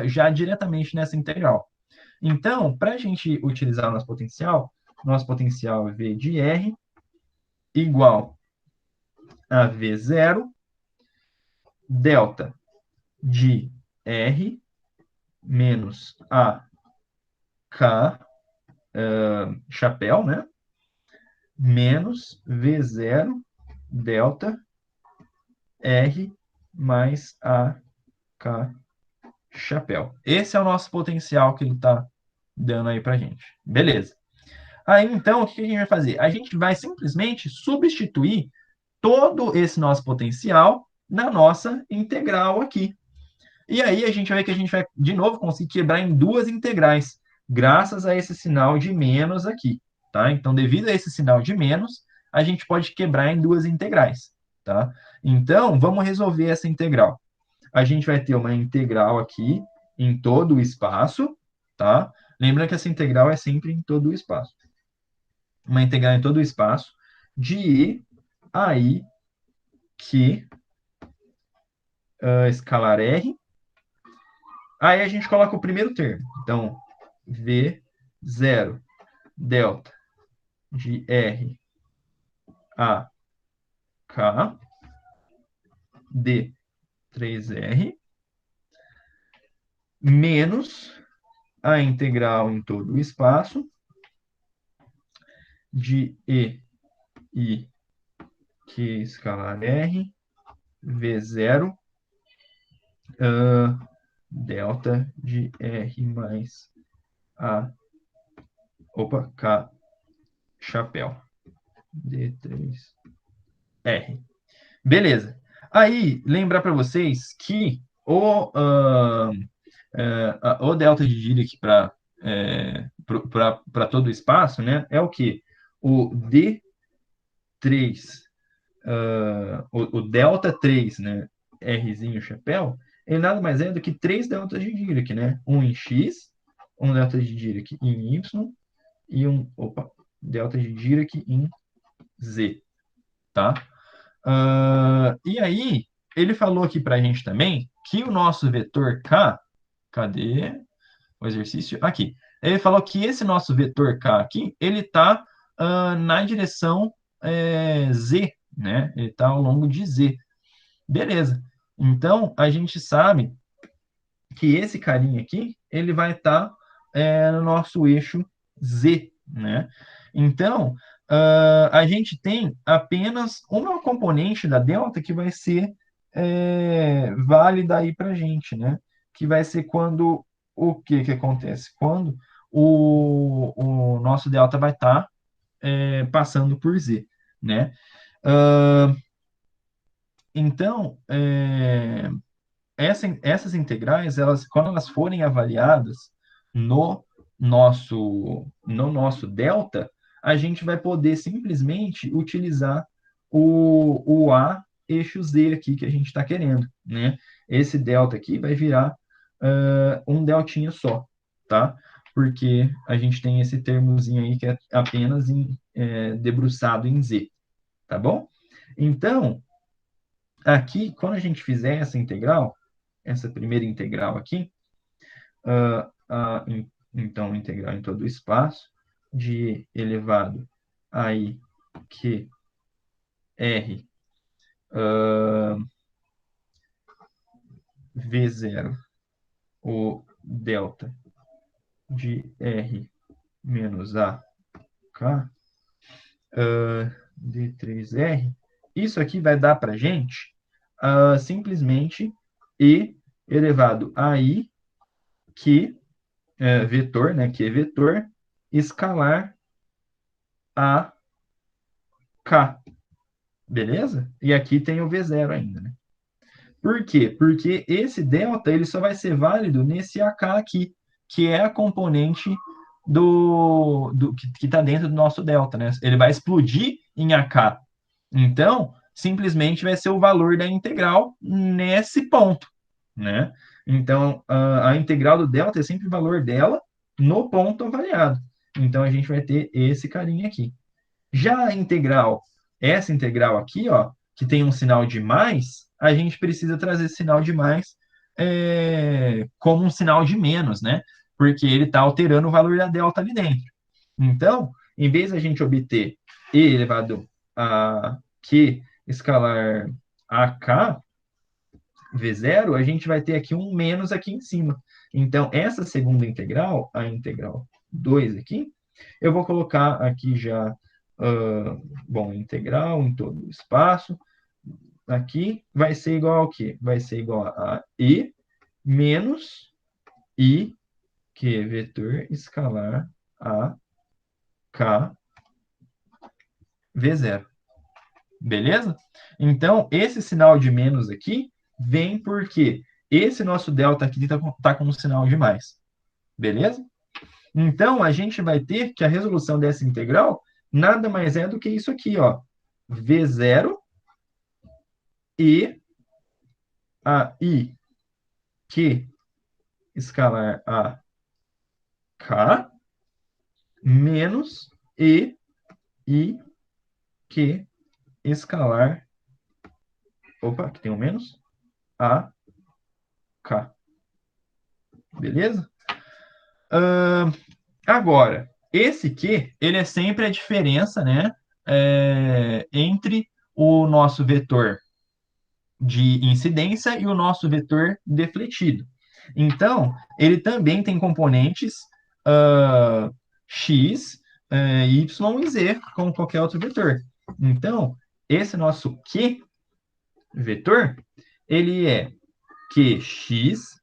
já diretamente nessa integral. Então, para a gente utilizar o nosso potencial é V de R igual a V0 delta de R menos a K, chapéu, né? Menos V0 delta R mais a K chapéu. Esse é o nosso potencial que ele está dando aí para gente. Beleza. Aí, então, o que a gente vai fazer? A gente vai simplesmente substituir todo esse nosso potencial na nossa integral aqui. E aí a gente vai ver que a gente vai, de novo, conseguir quebrar em duas integrais, graças a esse sinal de menos aqui, tá? Então, devido a esse sinal de menos, a gente pode quebrar em duas integrais, tá? Então, vamos resolver essa integral. A gente vai ter uma integral aqui em todo o espaço, tá? Lembra que essa integral é sempre em todo o espaço. Uma integral em todo o espaço de e aí que escalar r. Aí a gente coloca o primeiro termo. Então, V0 delta de R a K d 3R menos a integral em todo o espaço de e que escalar R V0 delta de R mais a K chapéu D3R. Beleza. Aí, lembrar para vocês que o delta de Dirac para todo o espaço, né, é o que? O D3, o delta 3, né, Rzinho chapéu, ele nada mais é do que 3 deltas de Dirac, né? Um em X, um delta de Dirac em Y e delta de Dirac em Z, tá? E aí, ele falou aqui para a gente também que o nosso vetor K, cadê o exercício? Aqui. Ele falou que esse nosso vetor K aqui, ele está na direção Z, né? Ele está ao longo de Z. Beleza. Então, a gente sabe que esse carinha aqui, ele vai estar no nosso eixo Z, né? Então, a gente tem apenas uma componente da delta que vai ser válida aí para a gente, né? Que vai ser quando o que acontece? Quando o nosso delta vai estar passando por Z, né? Então, essas integrais, quando elas forem avaliadas no nosso delta, a gente vai poder simplesmente utilizar o A eixo Z aqui que a gente está querendo, né? Esse delta aqui vai virar um deltinha só, tá? Porque a gente tem esse termozinho aí que é apenas debruçado em Z, tá bom? Então, aqui, quando a gente fizer essa integral, essa primeira integral aqui, então, integral em todo o espaço, de elevado a i que r v0, o delta de r menos a k d3r, isso aqui vai dar para a gente simplesmente e elevado a i que vetor, né, que é vetor escalar a k, beleza? E aqui tem o V0 ainda, né? Por quê? Porque esse delta ele só vai ser válido nesse AK aqui, que é a componente que está dentro do nosso delta, né? Ele vai explodir em AK. Então, simplesmente vai ser o valor da integral nesse ponto, né? Então, a integral do delta é sempre o valor dela no ponto avaliado. Então, a gente vai ter esse carinha aqui. Já a integral, essa integral aqui, ó, que tem um sinal de mais, a gente precisa trazer esse sinal de mais como um sinal de menos, né? Porque ele está alterando o valor da delta ali dentro. Então, em vez da gente obter e elevado a q escalar ak v0, a gente vai ter aqui um menos aqui em cima. Então, essa segunda integral, a integral 2 aqui, eu vou colocar aqui já integral em todo o espaço. Aqui vai ser igual ao quê? Vai ser igual a e menos i, que é vetor escalar a K, V0. Beleza? Então, esse sinal de menos aqui vem porque esse nosso delta aqui tá com um sinal de mais. Beleza? Então, a gente vai ter que a resolução dessa integral nada mais é do que isso aqui, ó. V0 e a I Q escalar a K menos E I Q escalar... Opa, aqui tem um menos. A K. Beleza? Agora, esse Q, ele é sempre a diferença, né, entre o nosso vetor de incidência e o nosso vetor defletido. Então, ele também tem componentes x, y e z, como qualquer outro vetor. Então, esse nosso Q vetor, ele é QX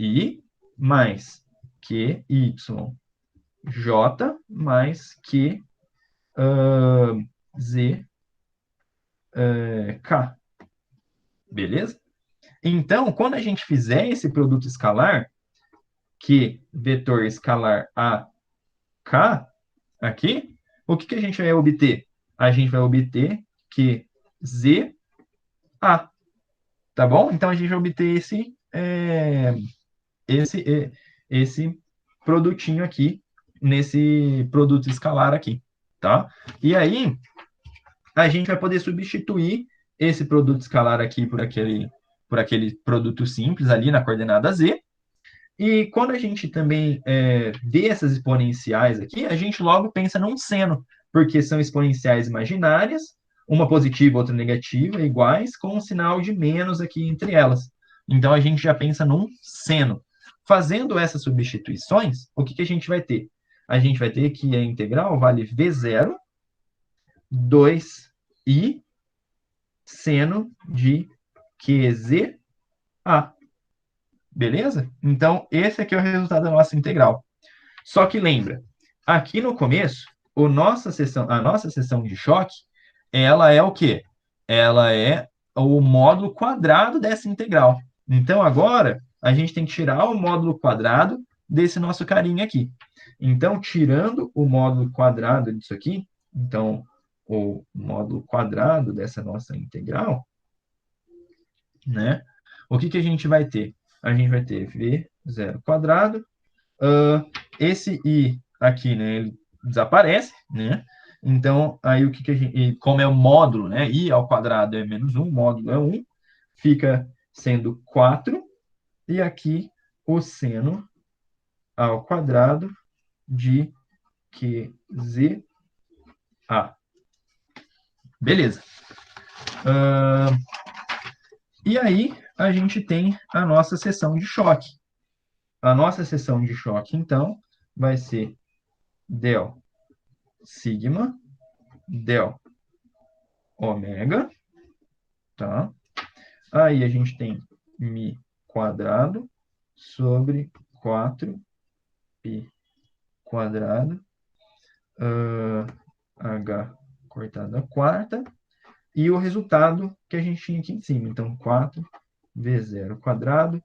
I mais QY J mais Q Z K. Beleza? Então, quando a gente fizer esse produto escalar, que vetor escalar A, K, aqui, o que a gente vai obter? A gente vai obter que Z, A. Tá bom? Então, a gente vai obter esse produtinho aqui, nesse produto escalar aqui, tá? E aí, a gente vai poder substituir esse produto escalar aqui por aquele produto simples ali na coordenada Z. E quando a gente também vê essas exponenciais aqui, a gente logo pensa num seno, porque são exponenciais imaginárias, uma positiva, outra negativa, iguais, com um sinal de menos aqui entre elas. Então, a gente já pensa num seno. Fazendo essas substituições, o que a gente vai ter? A gente vai ter que a integral vale V0, 2i seno de QZA. Beleza? Então, esse aqui é o resultado da nossa integral. Só que lembra, aqui no começo, a nossa seção de choque, ela é o quê? Ela é o módulo quadrado dessa integral. Então, agora, a gente tem que tirar o módulo quadrado desse nosso carinha aqui. Então, tirando o módulo quadrado disso aqui, então, o módulo quadrado dessa nossa integral, né? O que a gente vai ter? A gente vai ter V0 quadrado. Esse I aqui, né, ele desaparece, né? Então, aí o que a gente... Como é o módulo, né? I ao quadrado é menos 1, módulo é 1, fica sendo 4. E aqui o seno ao quadrado de QZA. Beleza. E aí, a gente tem a nossa seção de choque. A nossa seção de choque, então, vai ser del sigma, del ômega, tá? Aí a gente tem mi quadrado sobre 4π quadrado, h cortado a quarta, e o resultado que a gente tinha aqui em cima. Então, 4v0 quadrado,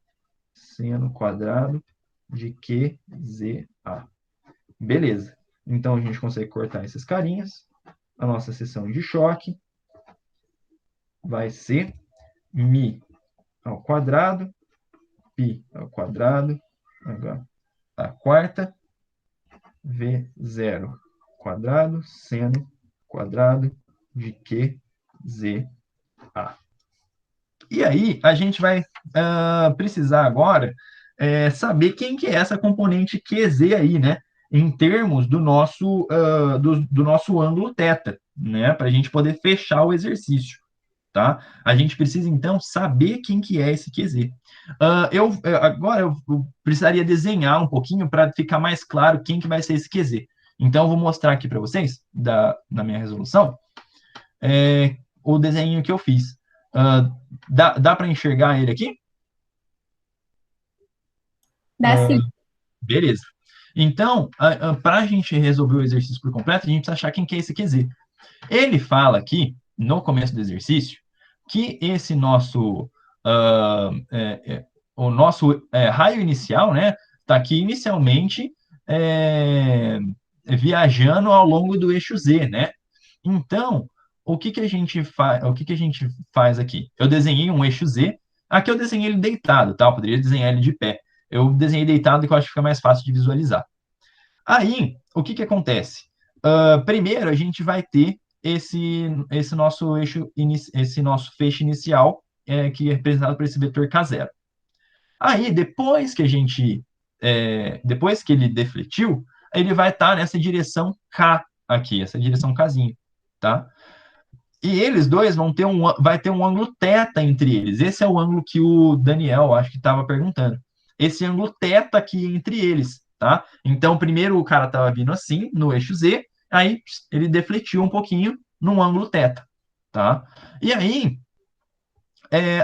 seno quadrado de QZA. Beleza. Então, a gente consegue cortar essas carinhas. A nossa seção de choque vai ser mi ao quadrado, π ao quadrado, h à quarta, v0 quadrado, seno quadrado de QZA. E aí, a gente vai precisar agora saber quem que é essa componente QZ aí, né? Em termos do nosso, do nosso ângulo θ, né? Para a gente poder fechar o exercício, tá? A gente precisa, então, saber quem que é esse QZ. Agora, eu precisaria desenhar um pouquinho para ficar mais claro quem que vai ser esse QZ. Então, eu vou mostrar aqui para vocês, na minha resolução, o desenho que eu fiz. Dá para enxergar ele aqui? Dá sim. Beleza. Então, para a gente resolver o exercício por completo, a gente precisa achar quem que é esse QZ. Ele fala aqui, no começo do exercício, que esse nosso, o nosso raio inicial, né, está aqui inicialmente viajando ao longo do eixo Z, né? Então, o que que a gente faz? O que que a gente faz aqui? Eu desenhei um eixo Z. Aqui eu desenhei ele deitado, tá? Eu poderia desenhar ele de pé. Eu desenhei deitado que eu acho que fica mais fácil de visualizar. Aí, o que que acontece? Primeiro, a gente vai ter esse nosso eixo, esse nosso feixe inicial, que é representado por esse vetor K0. Aí, depois que ele defletiu, ele vai estar nessa direção K aqui, essa direção Kzinho, tá? E eles dois vai ter um ângulo θ entre eles. Esse é o ângulo que o Daniel, acho que estava perguntando. Esse ângulo θ aqui entre eles, tá? Então, primeiro o cara estava vindo assim, no eixo Z, aí ele defletiu um pouquinho num ângulo θ, tá? E aí,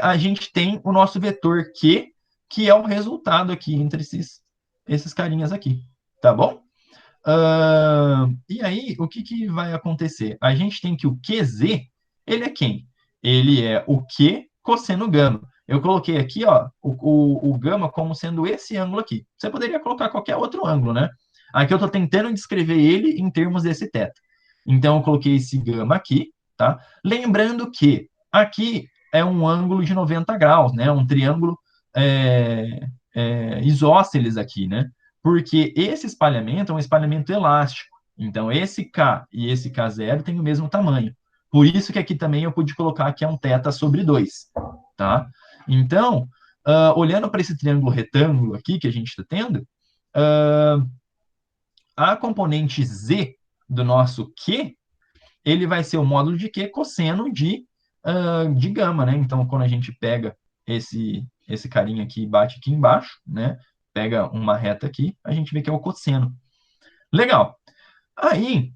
a gente tem o nosso vetor Q, que é o resultado aqui entre esses carinhas aqui, tá bom? E aí, o que que vai acontecer? A gente tem que o QZ, ele é quem? Ele é o Q cosseno gama. Eu coloquei aqui, ó, o gama como sendo esse ângulo aqui. Você poderia colocar qualquer outro ângulo, né? Aqui eu estou tentando descrever ele em termos desse θ. Então, eu coloquei esse gama aqui, tá? Lembrando que aqui é um ângulo de 90 graus, né? Um triângulo isósceles aqui, né? Porque esse espalhamento é um espalhamento elástico. Então, esse K e esse K0 têm o mesmo tamanho. Por isso que aqui também eu pude colocar que é um θ sobre 2, tá? Então, olhando para esse triângulo retângulo aqui que a gente está tendo, a componente Z do nosso Q, ele vai ser o módulo de Q cosseno de gama, né? Então, quando a gente pega esse carinha aqui e bate aqui embaixo, né? Pega uma reta aqui, a gente vê que é o cosseno. Legal. Aí,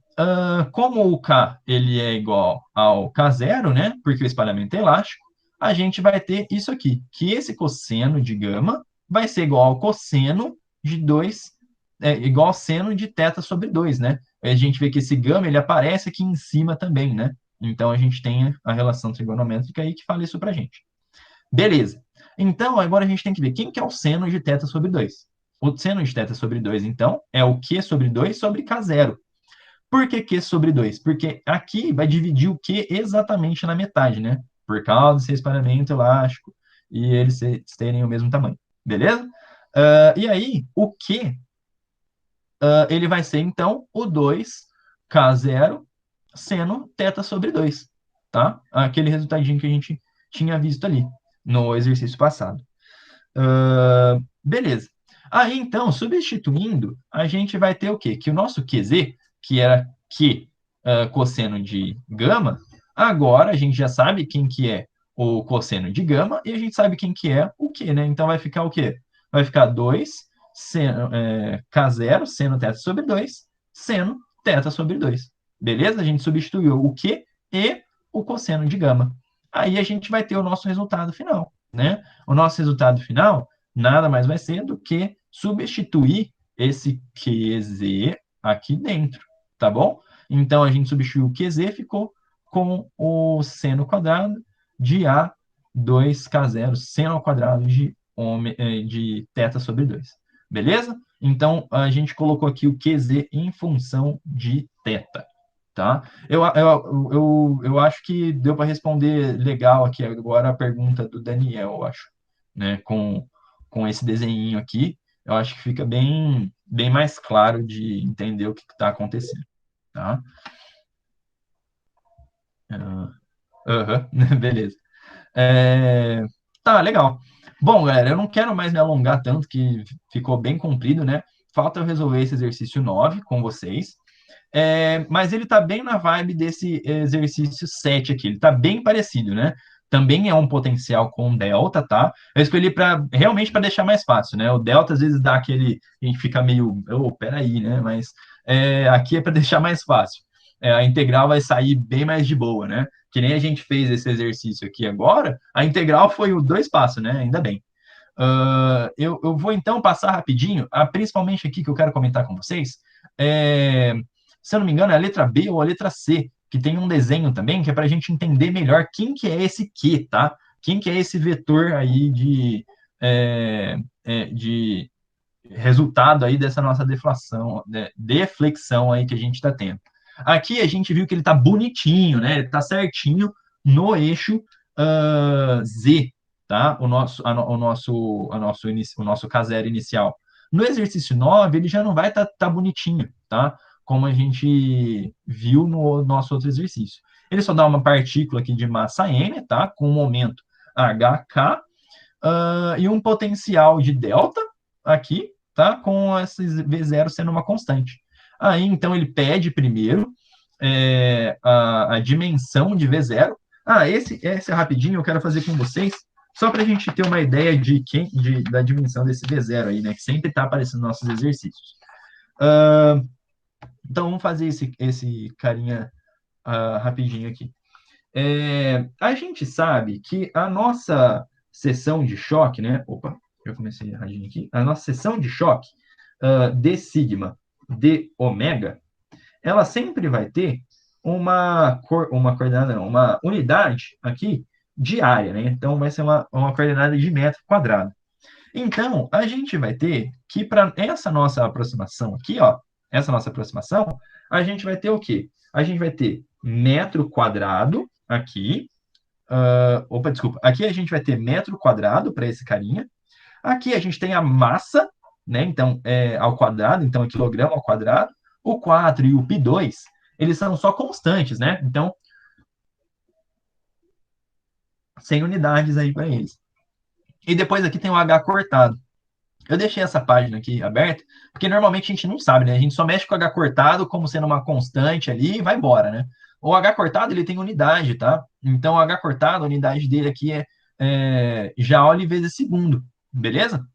como o K ele é igual ao K0, né? Porque o espalhamento é elástico, a gente vai ter isso aqui, que esse cosseno de gama vai ser igual ao cosseno de 2, igual ao seno de θ sobre 2, né? Aí a gente vê que esse gama ele aparece aqui em cima também, né? Então a gente tem a relação trigonométrica aí que fala isso pra gente. Beleza. Então, agora a gente tem que ver quem que é o seno de θ sobre 2. O seno de θ sobre 2, então, é o Q sobre 2 sobre K0. Por que Q sobre 2? Porque aqui vai dividir o Q exatamente na metade, né? Por causa desse espalhamento elástico e eles terem o mesmo tamanho. Beleza? E aí, o Q, ele vai ser, então, o 2K0 seno θ sobre 2, tá? Aquele resultadinho que a gente tinha visto ali no exercício passado. Beleza. Aí, então, substituindo, a gente vai ter o quê? Que o nosso QZ, que era Q cosseno de gama, agora a gente já sabe quem que é o cosseno de gama e a gente sabe quem que é o Q, né? Então, vai ficar o quê? Vai ficar 2 K0 seno θ sobre 2 seno θ sobre 2. Beleza? A gente substituiu o Q e o cosseno de gama. Aí a gente vai ter o nosso resultado final, né? O nosso resultado final nada mais vai ser do que substituir esse QZ aqui dentro, tá bom? Então, a gente substituiu o QZ, ficou com o seno quadrado de A2K0, seno ao quadrado de θ sobre 2. Beleza? Então, a gente colocou aqui o QZ em função de θ. Tá? Eu acho que deu para responder legal aqui agora a pergunta do Daniel, eu acho, né? Com esse desenho aqui, eu acho que fica bem mais claro de entender o que está acontecendo, tá? Beleza. Tá, legal. Bom, galera, eu não quero mais me alongar tanto, que ficou bem comprido, né? Falta eu resolver esse exercício 9 com vocês. Mas ele está bem na vibe desse exercício 7 aqui. Ele está bem parecido, né? Também é um potencial com delta, tá? Eu escolhi realmente para deixar mais fácil, né? O delta às vezes dá aquele. A gente fica meio. Peraí, né? Mas aqui é para deixar mais fácil. A integral vai sair bem mais de boa, né? Que nem a gente fez esse exercício aqui agora, a integral foi o 2 passos, né? Ainda bem. Eu vou então passar rapidinho, principalmente aqui que eu quero comentar com vocês. Se eu não me engano, é a letra B ou a letra C, que tem um desenho também, que é para a gente entender melhor quem que é esse Q, tá? Quem que é esse vetor aí de resultado aí dessa nossa deflação, deflexão aí que a gente está tendo. Aqui a gente viu que ele está bonitinho, né? Ele está certinho no eixo Z, tá? O nosso K0 inicial. No exercício 9, ele já não vai estar bonitinho, tá? Como a gente viu no nosso outro exercício. Ele só dá uma partícula aqui de massa M, tá? Com um momento HK, e um potencial de delta aqui, tá? Com esses V0 sendo uma constante. Aí, então, ele pede primeiro a dimensão de V0. Esse rapidinho eu quero fazer com vocês, só para a gente ter uma ideia da dimensão desse V0 aí, né? Que sempre está aparecendo nos nossos exercícios. Então, vamos fazer esse carinha rapidinho aqui. A gente sabe que a nossa seção de choque, né? Opa, eu comecei erradinho aqui. A nossa seção de choque de sigma de ômega, ela sempre vai ter uma coordenada, não, uma unidade aqui de área, né? Então, vai ser uma coordenada de metro quadrado. Então, a gente vai ter que, para essa nossa aproximação aqui, ó, essa nossa aproximação, a gente vai ter o quê? A gente vai ter metro quadrado aqui. Desculpa. Aqui a gente vai ter metro quadrado para esse carinha. Aqui a gente tem a massa, né? Então, ao quadrado, então é quilograma ao quadrado. O 4 e o π2, eles são só constantes, né? Então, sem unidades aí para eles. E depois aqui tem o H cortado. Eu deixei essa página aqui aberta, porque normalmente a gente não sabe, né? A gente só mexe com o H cortado como sendo uma constante ali e vai embora, né? O H cortado, ele tem unidade, tá? Então, o H cortado, a unidade dele aqui é Joule vezes segundo, beleza?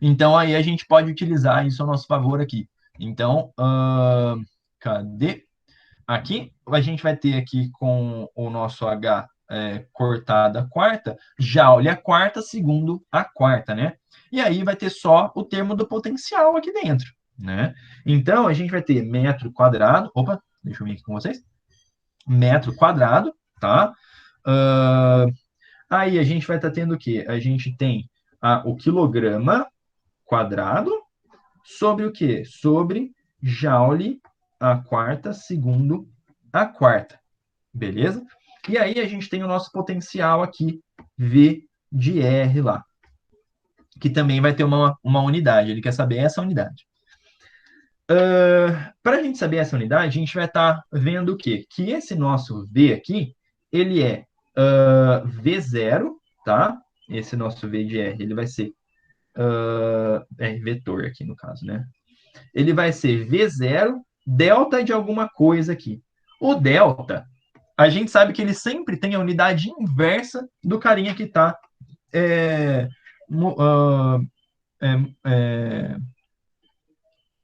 Então, aí a gente pode utilizar isso a nosso favor aqui. Então, cadê? Aqui, a gente vai ter aqui com o nosso H cortado a quarta, Joule a quarta, segundo a quarta, né? E aí vai ter só o termo do potencial aqui dentro, né? Então, a gente vai ter metro quadrado, opa, deixa eu vir aqui com vocês, metro quadrado, tá? Aí a gente vai estar tendo o quê? A gente tem o quilograma quadrado sobre o quê? Sobre Joule a quarta, segundo a quarta, beleza? E aí a gente tem o nosso potencial aqui, V de R lá, que também vai ter uma unidade. Ele quer saber essa unidade. Para a gente saber essa unidade, a gente vai estar vendo o quê? Que esse nosso V aqui, ele é V0, tá? Esse nosso V de R, ele vai ser vetor aqui no caso, né? Ele vai ser V0, delta de alguma coisa aqui. O delta, a gente sabe que ele sempre tem a unidade inversa do carinha que está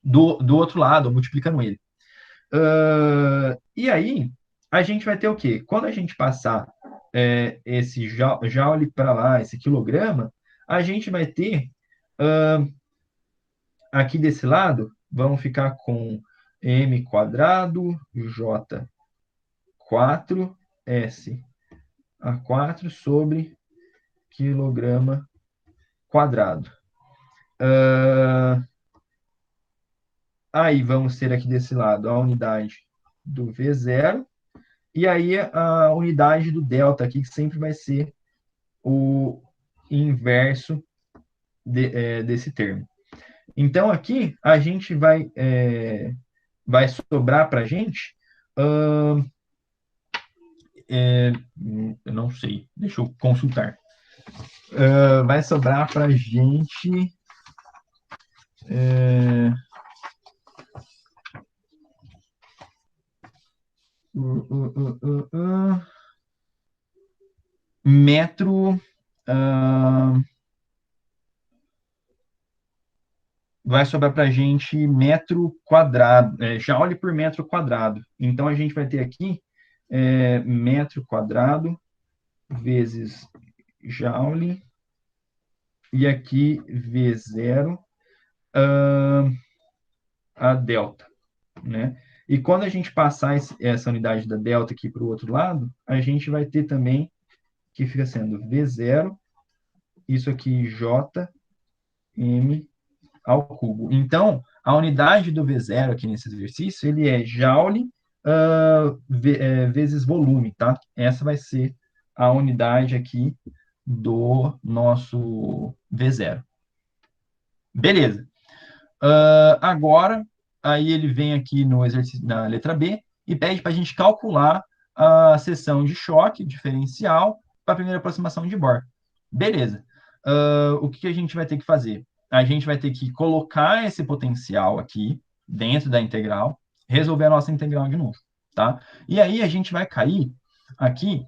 do outro lado, multiplicando ele. E aí, a gente vai ter o quê? Quando a gente passar esse joule para lá, esse quilograma, a gente vai ter aqui desse lado, vamos ficar com m quadrado, j 4, s a 4 sobre quilograma quadrado. Aí vamos ter aqui desse lado a unidade do V0, e aí a unidade do delta aqui, que sempre vai ser o inverso desse termo. Então, aqui a gente vai sobrar para a gente, eu não sei, deixa eu consultar. Vai sobrar para a gente... metro... vai sobrar para a gente metro quadrado, joule por metro quadrado. Então, a gente vai ter aqui metro quadrado vezes joule e aqui V0 ah, a delta, né? E quando a gente passar essa unidade da delta aqui para o outro lado, a gente vai ter também que fica sendo V0, isso aqui Jm ao cubo. Então, a unidade do V0 aqui nesse exercício, ele é Joule vezes volume, tá? Essa vai ser a unidade aqui do nosso V0. Beleza. Agora, aí ele vem aqui no exercício, na letra B, e pede para a gente calcular a seção de choque diferencial para a primeira aproximação de Bohr. Beleza. O que a gente vai ter que fazer? A gente vai ter que colocar esse potencial aqui dentro da integral, resolver a nossa integral de novo, tá? E aí a gente vai cair aqui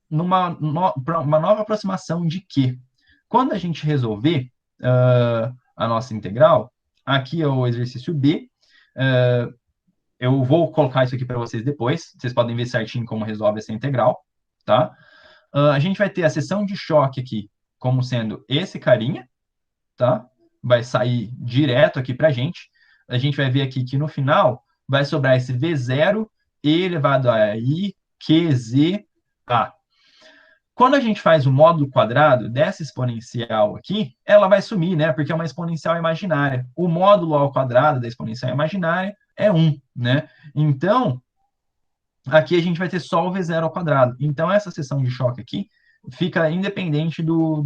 uma nova aproximação de Q. Quando a gente resolver a nossa integral, aqui é o exercício B, eu vou colocar isso aqui para vocês depois, vocês podem ver certinho como resolve essa integral, tá? A gente vai ter a seção de choque aqui como sendo esse carinha, tá? Vai sair direto aqui para a gente. A gente vai ver aqui que no final vai sobrar esse V0 e elevado a I, QZ, A. Quando a gente faz o módulo quadrado dessa exponencial aqui, ela vai sumir, né? Porque é uma exponencial imaginária. O módulo ao quadrado da exponencial imaginária é 1, né? Então, aqui a gente vai ter só o V0 ao quadrado. Então, essa seção de choque aqui fica independente do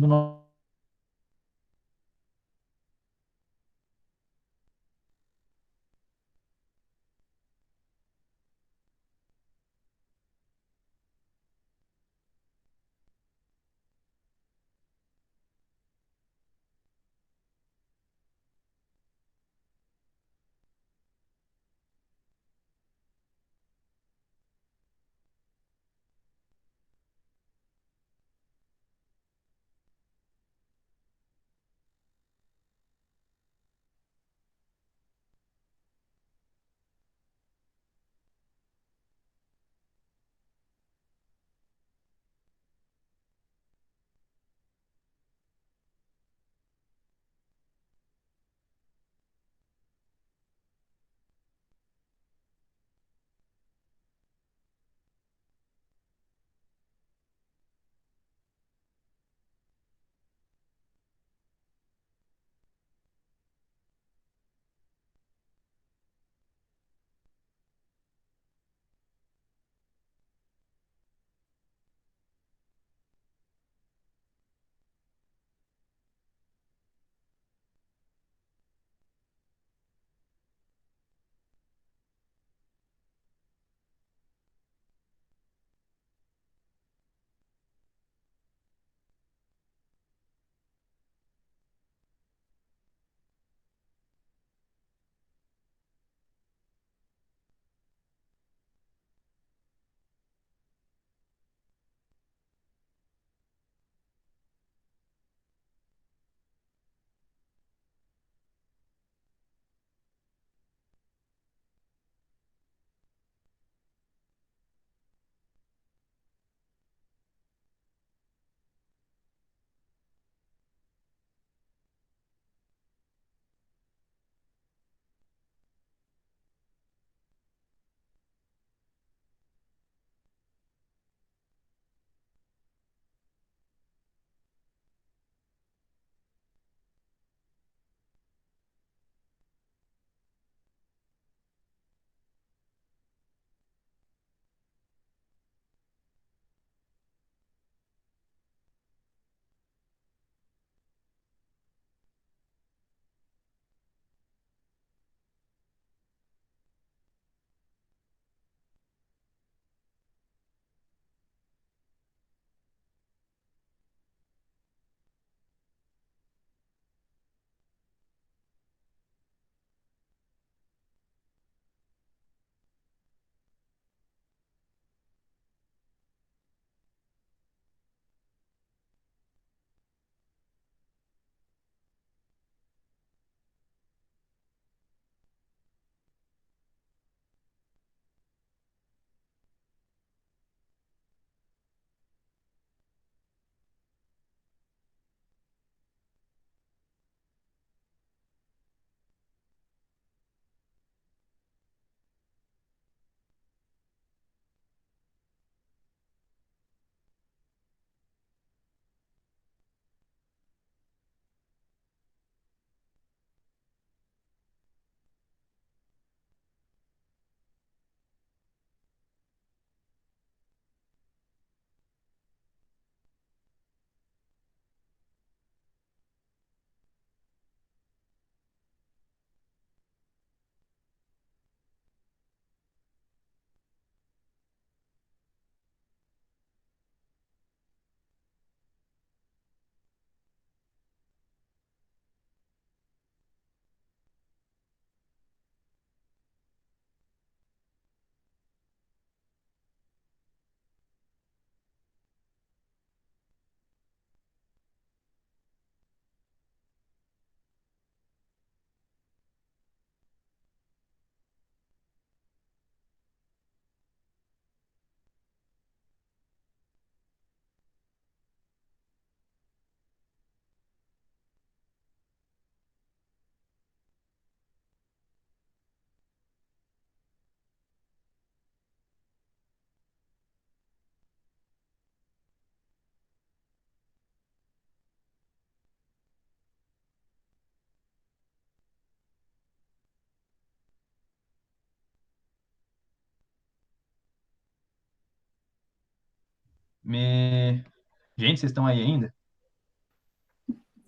Gente, vocês estão aí ainda?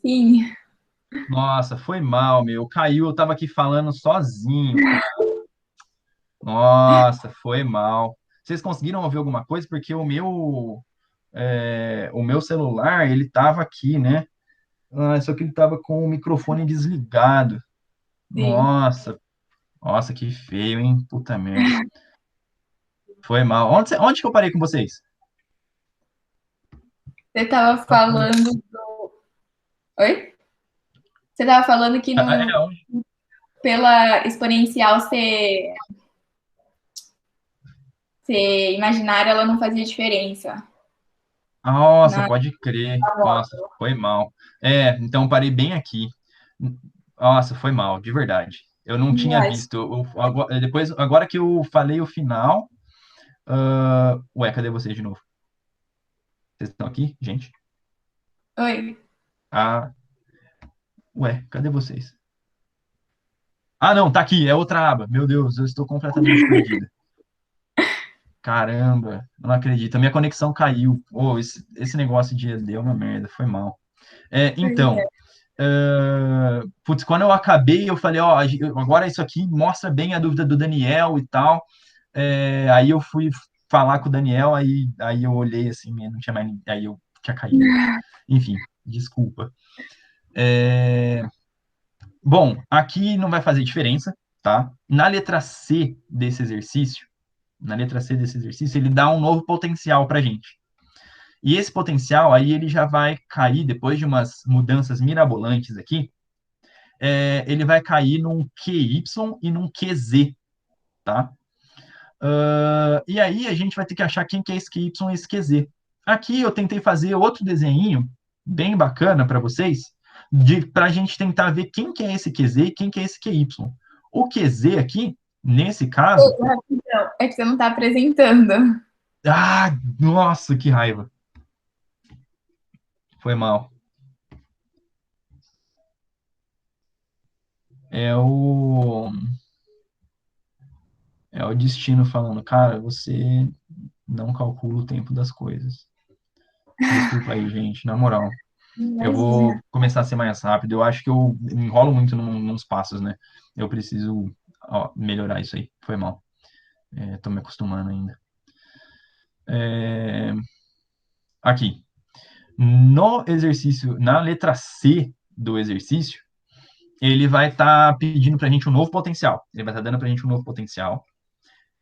Sim. Nossa, foi mal, meu. Caiu, eu tava aqui falando sozinho, cara. Nossa, foi mal. Vocês conseguiram ouvir alguma coisa? Porque o meu celular, ele tava aqui, né? Só que ele tava com o microfone desligado. Sim. Nossa, nossa, que feio, hein? Puta merda. Foi mal. Onde que eu parei com vocês? Você estava Ah, falando. Oi? Você estava falando que no, onde? pela exponencial ser imaginária, ela não fazia diferença. Nossa, Na pode crer. Nossa, moto. foi mal. Então eu parei bem aqui. Nossa, foi mal, de verdade. Eu não tinha Verdade. visto. Agora que eu falei o final. Ué, cadê vocês de novo? Vocês estão aqui, gente? Oi. Ah, ué, cadê vocês? Ah, não, tá aqui, é outra aba. Meu Deus, eu estou completamente perdida. Caramba, não acredito. A minha conexão caiu. Esse negócio de ED é uma merda, foi mal. Pois Então, é. putz, quando eu acabei, eu falei, ó, agora isso aqui mostra bem a dúvida do Daniel e tal. Aí eu fui falar com o Daniel, aí eu olhei assim, não tinha mais, aí eu tinha caído. Enfim, desculpa. É, Bom, aqui não vai fazer diferença, tá? Na letra C desse exercício, ele dá um novo potencial para gente. E esse potencial aí ele já vai cair depois de umas mudanças mirabolantes aqui. Ele vai cair num QY e num QZ, tá? E aí a gente vai ter que achar quem que é esse QY e esse QZ. Aqui eu tentei fazer outro desenho bem bacana para vocês, para a gente tentar ver quem que é esse QZ e quem que é esse QY. O QZ aqui, nesse caso, Então, é que você não está apresentando. nossa, que raiva. Foi mal. É o, é o destino falando, cara, você não calcula o tempo das coisas. Desculpa aí, gente, na moral. Eu Imagina. vou começar a ser mais rápido. Eu acho que eu enrolo muito nos passos, né? Eu preciso, melhorar isso aí. Foi mal. Tô me acostumando ainda. É, Aqui. No exercício, na letra C do exercício, ele vai estar pedindo para a gente um novo potencial. Ele vai estar dando para a gente um novo potencial.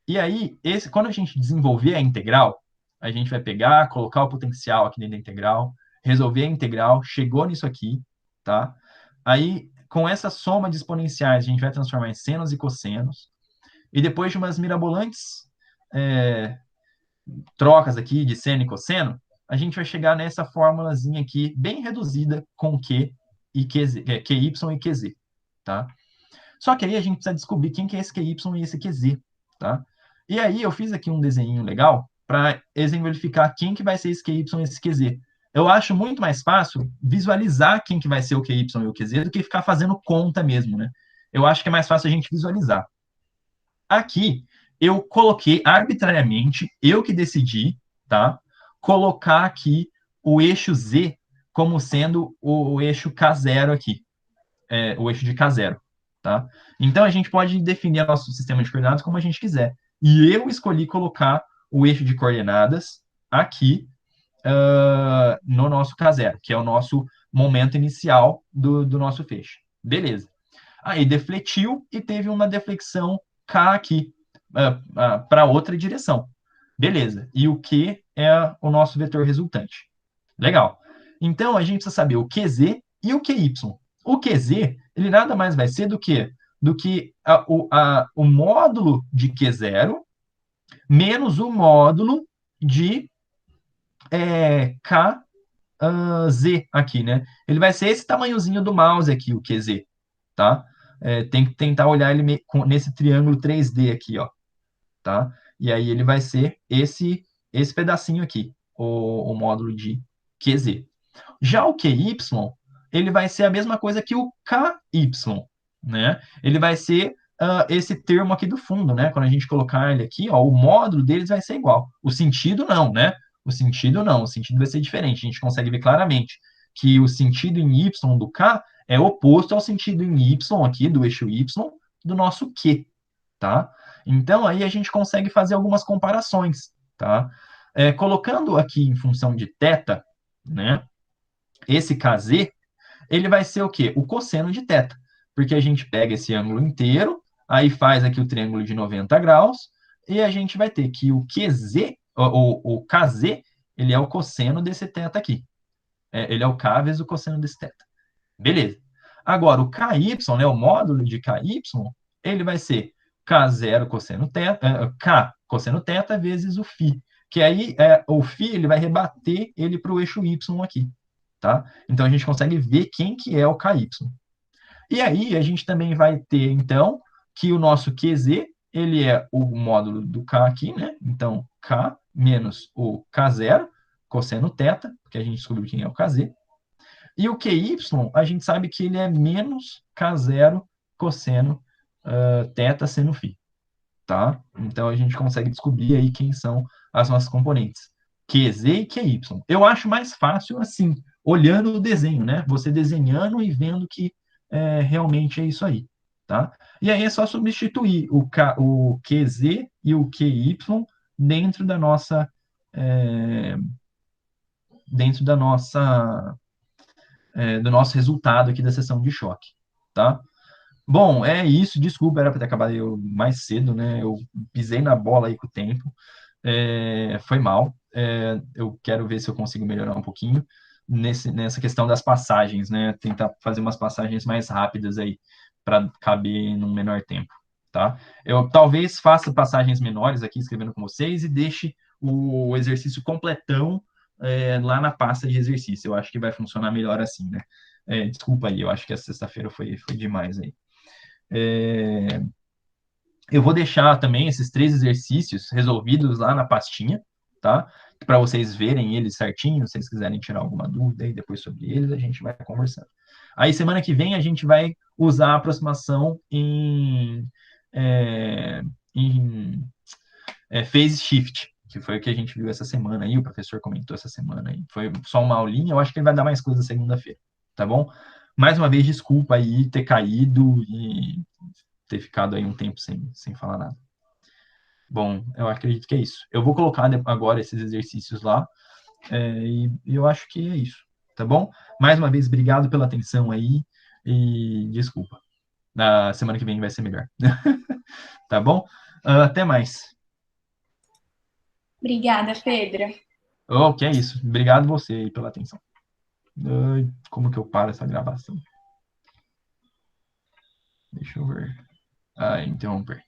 E aí, quando a gente desenvolver a integral, a gente vai pegar, colocar o potencial aqui dentro da integral, resolver a integral, chegou nisso aqui, tá? Aí, com essa soma de exponenciais, a gente vai transformar em senos e cossenos. E depois de umas mirabolantes é, trocas aqui de seno e cosseno, a gente vai chegar nessa fórmulazinha aqui, bem reduzida, com Q e QZ, QY e QZ, tá? Só que aí a gente precisa descobrir quem que é esse QY e esse QZ, tá? E aí eu fiz aqui um desenho legal para exemplificar quem que vai ser esse QY e esse QZ. Eu acho muito mais fácil visualizar quem que vai ser o QY e o QZ do que ficar fazendo conta mesmo, né? Eu acho que é mais fácil a gente visualizar. Aqui eu coloquei arbitrariamente, eu que decidi, tá? Colocar aqui o eixo Z como sendo o eixo K0 aqui, o eixo de K0, tá? Então a gente pode definir nosso sistema de coordenadas como a gente quiser. E eu escolhi colocar o eixo de coordenadas aqui no nosso K0, que é o nosso momento inicial do nosso feixe. Beleza. Aí defletiu e teve uma deflexão K aqui para outra direção. Beleza. E o Q é o nosso vetor resultante. Legal. Então a gente precisa saber o QZ e o QY. O QZ, ele nada mais vai ser do que o módulo de Q0 menos o módulo de KZ aqui, né? Ele vai ser esse tamanhozinho do mouse aqui, o QZ, tá? Tem que tentar olhar ele nesse triângulo 3D aqui, ó, tá? E aí ele vai ser esse pedacinho aqui, o módulo de QZ. Já o QY, ele vai ser a mesma coisa que o KY, né? Ele vai ser esse termo aqui do fundo, né? Quando a gente colocar ele aqui, ó, o módulo deles vai ser igual. O sentido não, né? O sentido não, o sentido vai ser diferente. A gente consegue ver claramente que o sentido em y do k é oposto ao sentido em y aqui, do eixo y, do nosso q, tá? Então, aí a gente consegue fazer algumas comparações, tá? Colocando aqui em função de θ, né? Esse kz, ele vai ser o quê? O cosseno de θ. Porque a gente pega esse ângulo inteiro, aí faz aqui o triângulo de 90 graus, e a gente vai ter que o QZ, o KZ, ele é o cosseno desse θ aqui. Ele é o K vezes o cosseno desse θ. Beleza. Agora, o KY, né, o módulo de KY, ele vai ser K0 cosseno θ, K cosseno θ vezes o φ. Que aí o φ ele vai rebater ele para o eixo Y aqui. Tá? Então, a gente consegue ver quem que é o KY. E aí, a gente também vai ter, então, que o nosso QZ, ele é o módulo do K aqui, né? Então, K menos o K0, cosseno θ, porque a gente descobriu quem é o KZ. E o QY, a gente sabe que ele é menos K0, cosseno θ seno φ. Tá? Então, a gente consegue descobrir aí quem são as nossas componentes. QZ e QY. Eu acho mais fácil assim, olhando o desenho, né? Você desenhando e vendo que realmente é isso aí, tá? E aí é só substituir o QZ e o QY dentro da nossa dentro da nossa do nosso resultado aqui da sessão de choque, tá? Bom, é isso. Desculpa, era para ter acabado eu mais cedo, né? Eu pisei na bola aí com o tempo. Foi mal. Eu quero ver se eu consigo melhorar um pouquinho nessa questão das passagens, né? Tentar fazer umas passagens mais rápidas aí para caber num menor tempo, tá? Eu talvez faça passagens menores aqui escrevendo com vocês e deixe o exercício completão lá na pasta de exercício. Eu acho que vai funcionar melhor assim, né? Desculpa aí, eu acho que essa sexta-feira foi demais aí. Eu vou deixar também esses 3 exercícios resolvidos lá na pastinha, tá? Para vocês verem eles certinho, se vocês quiserem tirar alguma dúvida aí depois sobre eles, a gente vai conversando. Aí semana que vem a gente vai usar a aproximação em phase shift, que foi o que a gente viu essa semana aí, o professor comentou essa semana aí. Foi só uma aulinha, eu acho que ele vai dar mais coisa segunda-feira, tá bom? Mais uma vez, desculpa aí ter caído e ter ficado aí um tempo sem falar nada. Bom, eu acredito que é isso. Eu vou colocar agora esses exercícios lá, e eu acho que é isso, tá bom? Mais uma vez, obrigado pela atenção aí, e desculpa. Na semana que vem vai ser melhor. Tá bom? Até mais. Obrigada, Pedro. Oh, que é isso. Obrigado você aí pela atenção. Como que eu paro essa gravação? Deixa eu ver. Interromper.